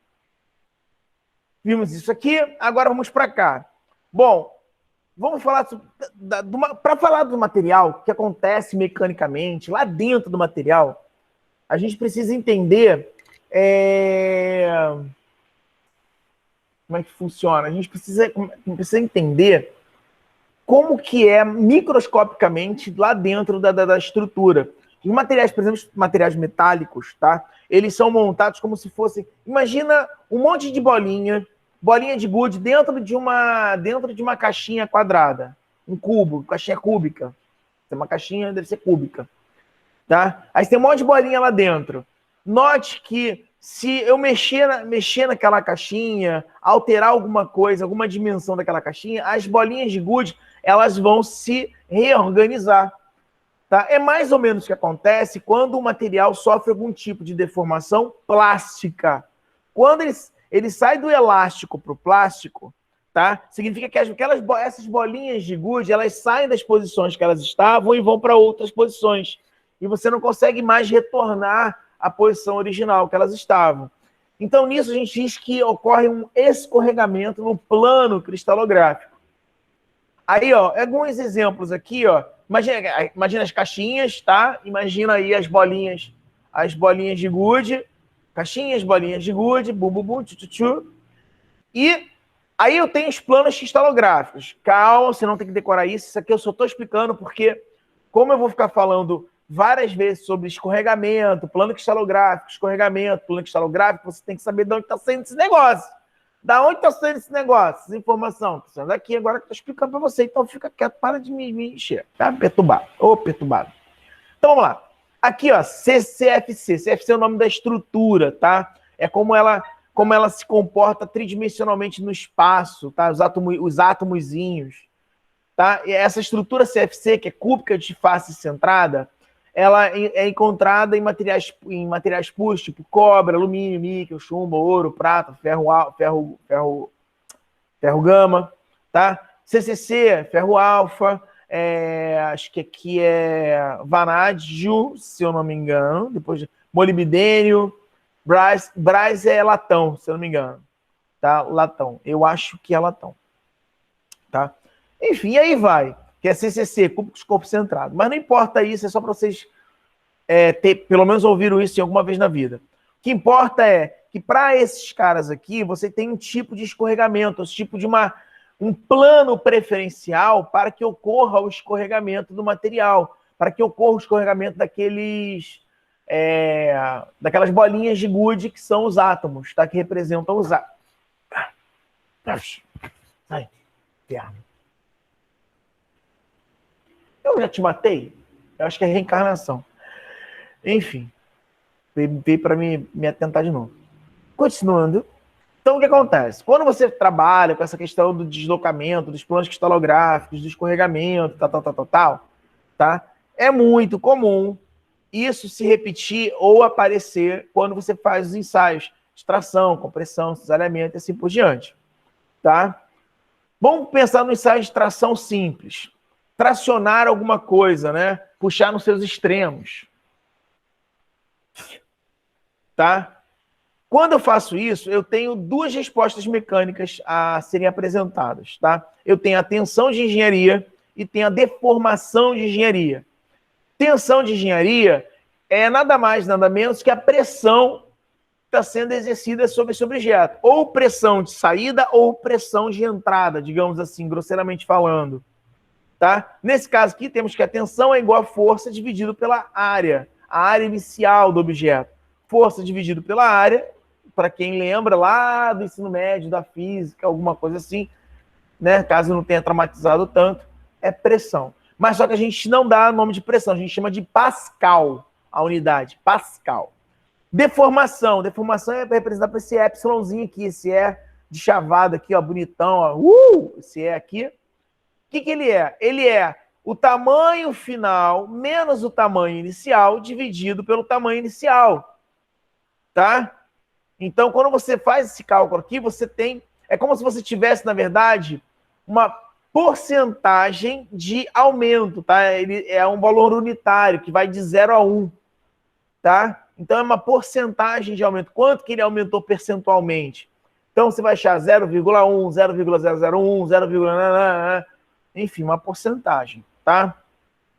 Vimos isso aqui, agora vamos para cá. Bom, vamos falar para falar do material, que acontece mecanicamente, lá dentro do material, a gente precisa entender como é que funciona. A gente precisa entender como que é microscopicamente lá dentro da estrutura. Os materiais, por exemplo, materiais metálicos, tá? Eles são montados como se fossem... Imagina um monte de bolinha de gude dentro de uma caixinha quadrada. Um cubo, caixinha cúbica. Uma caixinha deve ser cúbica. Tá? Aí tem um monte de bolinha lá dentro. Note que se eu mexer naquela caixinha, alterar alguma coisa, alguma dimensão daquela caixinha, as bolinhas de gude, elas vão se reorganizar. Tá? É mais ou menos o que acontece quando o material sofre algum tipo de deformação plástica. Quando ele sai do elástico para o plástico, tá? Significa que essas bolinhas de gude, elas saem das posições que elas estavam e vão para outras posições. E você não consegue mais retornar à posição original que elas estavam. Então, nisso, a gente diz que ocorre um escorregamento no plano cristalográfico. Aí, ó, alguns exemplos aqui, ó. Imagina as caixinhas, tá? Imagina aí as bolinhas de gude. Caixinhas, bolinhas de gude, bum, bum, bum, tchu, tchu, tchu. E aí eu tenho os planos cristalográficos. Calma, você não tem que decorar isso. Isso aqui eu só estou explicando porque, como eu vou ficar falando várias vezes sobre escorregamento, plano cristalográfico, você tem que saber de onde está saindo esse negócio. Da onde está saindo esse negócio, essa informação? Está saindo daqui agora que eu estou explicando para você. Então fica quieto, para de me encher. Tá? Perturbado. Perturbado. Então vamos lá. Aqui, ó, CFC. CFC é o nome da estrutura, tá? É como ela se comporta tridimensionalmente no espaço, tá? Os átomozinhos, tá? E essa estrutura CFC, que é cúbica de face centrada, ela é encontrada em materiais puros, tipo cobre, alumínio, níquel, chumbo, ouro, prata, ferro gama, tá? CCC, ferro alfa, acho que aqui é vanádio, se eu não me engano, depois molibdênio, Braz é latão, se eu não me engano, tá? Latão, eu acho que é latão, tá? Enfim, aí vai, que é CCC, corpo centrado, mas não importa isso, é só para vocês pelo menos ouviram isso em alguma vez na vida. O que importa é que para esses caras aqui, você tem um tipo de escorregamento, esse tipo de um plano preferencial para que ocorra o escorregamento do material, para que ocorra o escorregamento daquelas bolinhas de gude que são os átomos, tá? Que representam os átomos. Sai, inferno. Eu já te matei? Eu acho que é reencarnação. Enfim, veio para me atentar de novo. Continuando. Então, o que acontece? Quando você trabalha com essa questão do deslocamento, dos planos cristalográficos, do escorregamento, tá? É muito comum isso se repetir ou aparecer quando você faz os ensaios de tração, compressão, cisalhamento e assim por diante, tá? Vamos pensar no ensaio de tração simples. Tracionar alguma coisa, né? Puxar nos seus extremos. Tá? Quando eu faço isso, eu tenho duas respostas mecânicas a serem apresentadas, tá? Eu tenho a tensão de engenharia e tenho a deformação de engenharia. Tensão de engenharia é nada mais, nada menos que a pressão que está sendo exercida sobre esse objeto. Ou pressão de saída ou pressão de entrada, digamos assim, grosseiramente falando. Tá? Nesse caso aqui, temos que a tensão é igual a força dividido pela área. A área inicial do objeto. Força dividido pela área, para quem lembra lá do ensino médio, da física, alguma coisa assim, né? Caso não tenha traumatizado tanto, é pressão. Mas só que a gente não dá nome de pressão, a gente chama de Pascal, a unidade, Pascal. Deformação. Deformação é representada por esse epsilonzinho aqui, esse de chavado aqui, ó, bonitão, ó. Esse aqui. O que ele é? Ele é o tamanho final menos o tamanho inicial dividido pelo tamanho inicial. Tá? Então, quando você faz esse cálculo aqui, você tem... É como se você tivesse, na verdade, uma porcentagem de aumento, tá? Ele é um valor unitário, que vai de 0 a 1. Tá? Então, é uma porcentagem de aumento. Quanto que ele aumentou percentualmente? Então, você vai achar 0,1, 0,001, 0,... Enfim, uma porcentagem, tá?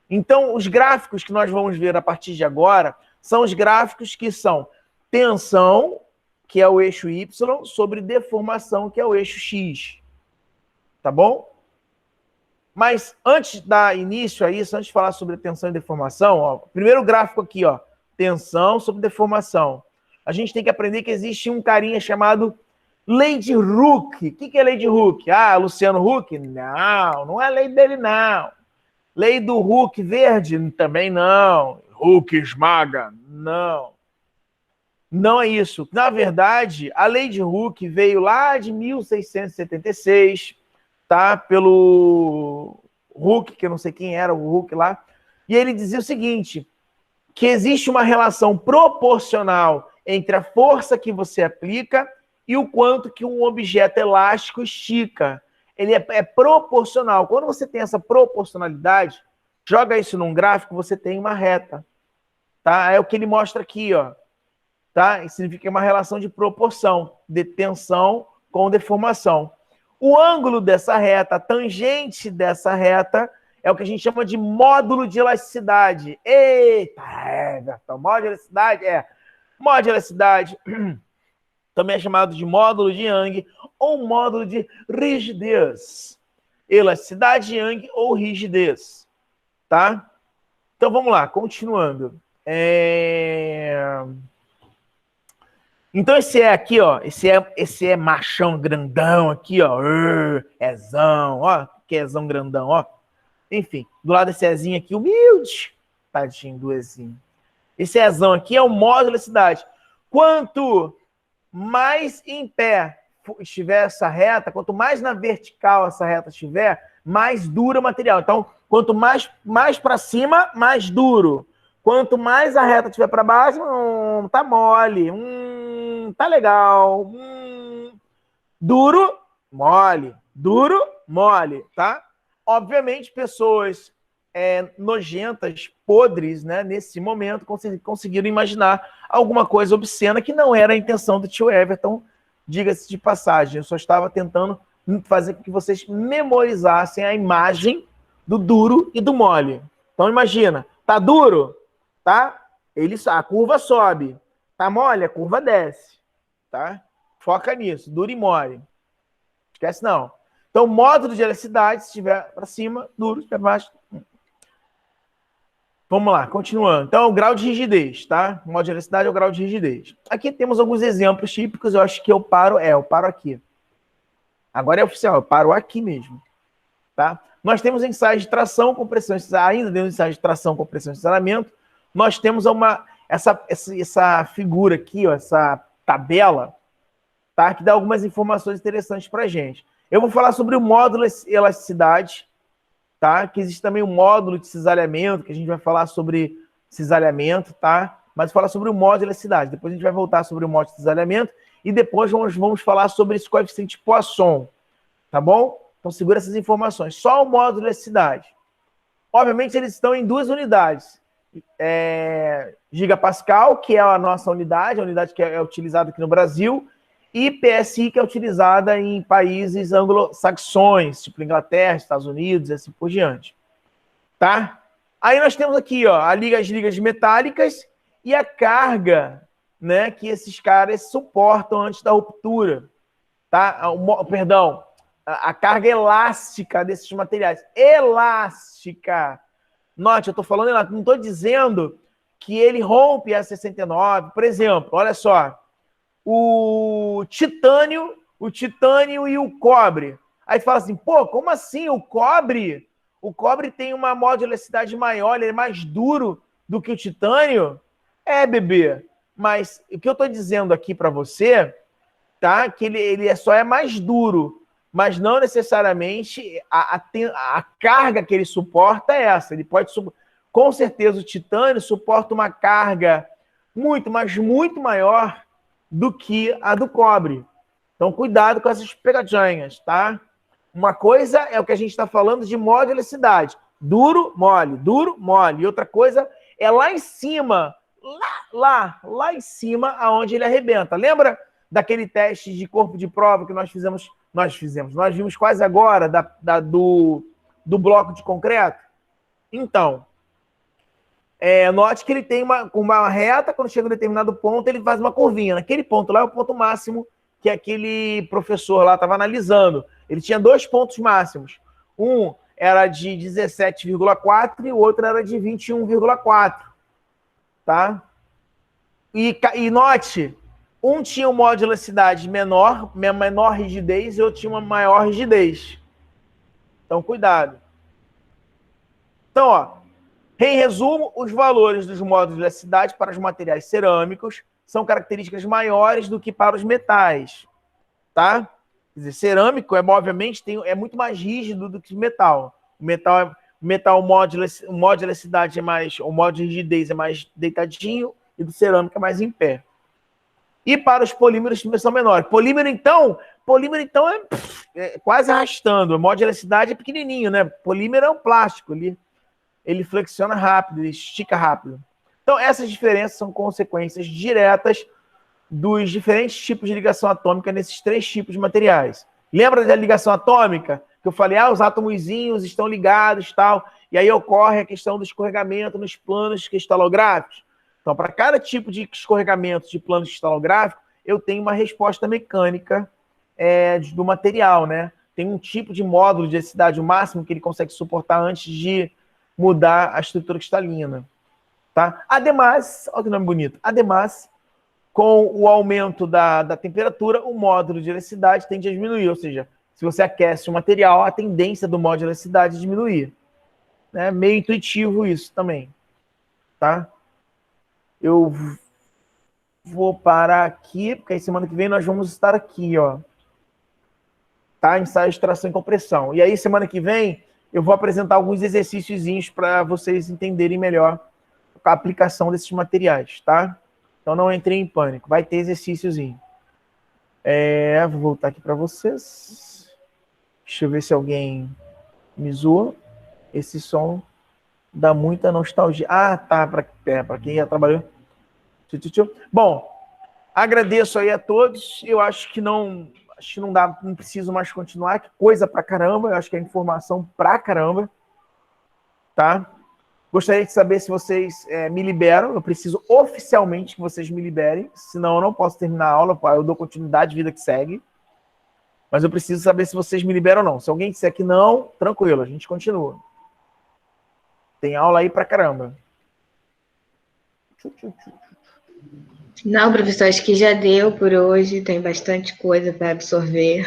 Então, os gráficos que nós vamos ver a partir de agora São os gráficos que são tensão, que é o eixo Y, sobre deformação, que é o eixo X. Tá bom? Mas antes de dar início a isso, antes de falar sobre tensão e deformação, ó, primeiro gráfico aqui, ó, tensão sobre deformação. A gente tem que aprender que existe um carinha chamado Lei de Hooke. O que é Lei de Hooke? Ah, Luciano Huck? Não, não é lei dele, não. Lei do Hulk verde? Também não. Hulk esmaga? Não. Não é isso. Na verdade, a lei de Hooke veio lá de 1676, tá? Pelo Hooke, que eu não sei quem era o Hooke lá. E ele dizia o seguinte, que existe uma relação proporcional entre a força que você aplica e o quanto que um objeto elástico estica. Ele é proporcional. Quando você tem essa proporcionalidade, joga isso num gráfico, você tem uma reta. Tá? É o que ele mostra aqui, ó. Tá? Isso significa uma relação de proporção, de tensão com deformação. O ângulo dessa reta, a tangente dessa reta, é o que a gente chama de módulo de elasticidade. Eita, Everton, módulo de elasticidade? Módulo de elasticidade também é chamado de módulo de Young ou módulo de rigidez. Elasticidade de Young ou rigidez. Tá? Então vamos lá, continuando. Então esse é aqui, ó, esse é machão grandão aqui, ó, Ezão, ó, que Ezão grandão, ó. Enfim, do lado desse Ezinho aqui, humilde, tadinho do Ezinho. Esse Ezão aqui é o módulo de elasticidade. Quanto mais em pé estiver essa reta, quanto mais na vertical essa reta estiver, mais duro o material. Então, quanto mais para cima, mais duro. Quanto mais a reta estiver para baixo, tá mole, tá legal. Duro, mole. Duro, mole, tá? Obviamente, pessoas nojentas, podres, né, nesse momento, conseguiram imaginar alguma coisa obscena que não era a intenção do tio Everton, diga-se de passagem. Eu só estava tentando fazer com que vocês memorizassem a imagem do duro e do mole. Então, imagina, tá duro? Tá? A curva sobe. Tá mole? A curva desce. Tá? Foca nisso. Duro e mole. Esquece não. Então, módulo de elasticidade, se estiver para cima, duro, se estiver para baixo. Vamos lá, continuando. Então, o grau de rigidez, tá? O módulo de elasticidade é o grau de rigidez. Aqui temos alguns exemplos típicos. Eu acho que eu paro aqui. Agora é oficial, eu paro aqui mesmo. Tá? Nós temos ensaios de tração, compressão, ainda dentro do ensaio de tração, compressão e cinzelamento. Nós temos essa figura aqui, ó, essa tabela, tá? Que dá algumas informações interessantes para a gente. Eu vou falar sobre o módulo de elasticidade, tá? Que existe também o módulo de cisalhamento, que a gente vai falar sobre cisalhamento, tá? Mas falar sobre o módulo de elasticidade. Depois a gente vai voltar sobre o módulo de cisalhamento e depois vamos falar sobre esse coeficiente Poisson, tá bom? Então segura essas informações. Só o módulo de elasticidade. Obviamente eles estão em duas unidades. Gigapascal, que é a nossa unidade, a unidade que é utilizada aqui no Brasil, e PSI, que é utilizada em países anglo-saxões, tipo Inglaterra, Estados Unidos, e assim por diante. Tá? Aí nós temos aqui, ó, as ligas metálicas e a carga, né, que esses caras suportam antes da ruptura. Tá? A carga elástica desses materiais. Elástica. Note, eu estou falando, não estou dizendo que ele rompe a 69. Por exemplo, olha só. O titânio e o cobre. Aí você fala assim, pô, como assim o cobre? O cobre tem uma módulo de elasticidade maior, ele é mais duro do que o titânio? Bebê. Mas o que eu estou dizendo aqui para você, tá? Que ele só é mais duro, mas não necessariamente a carga que ele suporta é essa. Ele pode com certeza o titânio suporta uma carga muito, mas muito maior do que a do cobre. Então, cuidado com essas pegadinhas, tá? Uma coisa é o que a gente está falando de módulo de elasticidade. Duro, mole. E outra coisa é lá em cima, lá em cima, aonde ele arrebenta. Lembra daquele teste de corpo de prova que nós vimos quase agora, do bloco de concreto? Então, Note que ele tem uma reta, quando chega a um determinado ponto, ele faz uma curvinha. Naquele ponto lá é o ponto máximo que aquele professor lá estava analisando. Ele tinha 2 pontos máximos. Um era de 17,4 e o outro era de 21,4. Tá? E note, um tinha uma modularidade menor rigidez e outro tinha uma maior rigidez. Então, cuidado. Então, ó, em resumo, os valores dos módulos de elasticidade para os materiais cerâmicos são características maiores do que para os metais, tá? Quer dizer, cerâmico obviamente é muito mais rígido do que metal. O módulo de elasticidade o módulo de rigidez é mais deitadinho e do cerâmico é mais em pé. E para os polímeros são menores. Polímero então é quase arrastando. O módulo de elasticidade é pequenininho, né? Polímero é um plástico, ele flexiona rápido, ele estica rápido. Então, essas diferenças são consequências diretas dos diferentes tipos de ligação atômica nesses 3 tipos de materiais. Lembra da ligação atômica? Que eu falei, os átomozinhos estão ligados e tal, e aí ocorre a questão do escorregamento nos planos cristalográficos. Então, para cada tipo de escorregamento de plano cristalográfico, eu tenho uma resposta mecânica do material, né? Tem um tipo de módulo de elasticidade, o máximo que ele consegue suportar antes de mudar a estrutura cristalina. Tá? Ademais, olha que nome bonito, ademais, com o aumento da temperatura, o módulo de elasticidade tende a diminuir, ou seja, se você aquece o material, a tendência do módulo de elasticidade é diminuir. É meio intuitivo isso também. Tá? Eu vou parar aqui, porque aí semana que vem nós vamos estar aqui, ó. Tá? Ensaio de tração e compressão. E aí, semana que vem, eu vou apresentar alguns exercíciozinhos para vocês entenderem melhor a aplicação desses materiais, tá? Então não entrem em pânico, vai ter exercíciozinho. Vou voltar aqui para vocês. Deixa eu ver se alguém me zoa. Esse som dá muita nostalgia. Ah, tá, para quem já trabalhou. Bom, agradeço aí a todos. Eu acho que não preciso mais continuar. Que coisa pra caramba, eu acho que é informação pra caramba. Tá? Gostaria de saber se vocês me liberam. Eu preciso oficialmente que vocês me liberem, senão eu não posso terminar a aula. Eu dou continuidade, vida que segue. Mas eu preciso saber se vocês me liberam ou não. Se alguém disser que não, tranquilo, a gente continua. Tem aula aí pra caramba. Não, professor, acho que já deu por hoje. Tem bastante coisa para absorver.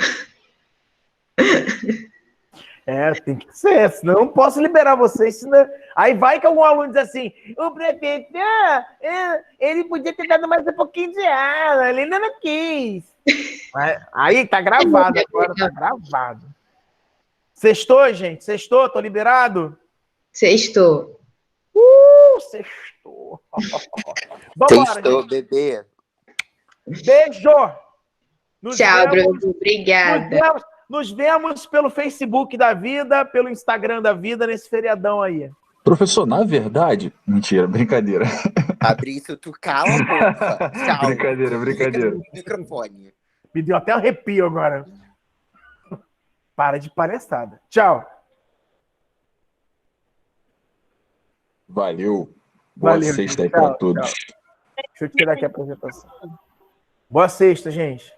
Tem que ser, senão eu não posso liberar vocês. Senão... Aí vai que algum aluno diz assim, o prefeito, ele podia ter dado mais um pouquinho de aula, ele ainda não quis. Aí tá gravado agora, tá gravado. Sextou, gente? Sextou? Tô liberado? Sextou. Sextou. Sextou, bebê. Beijo! Tchau, Bruno. Obrigada. Nos vemos pelo Facebook da vida, pelo Instagram da vida, nesse feriadão aí. Professor, na verdade... Mentira, brincadeira. Fabrício, tu cala a boca. Tchau. Brincadeira. Microfone. Me deu até um arrepio agora. Para de palhaçada. Tchau. Valeu. Boa sexta aí para todos. Deixa eu tirar aqui a apresentação. Boa sexta, gente.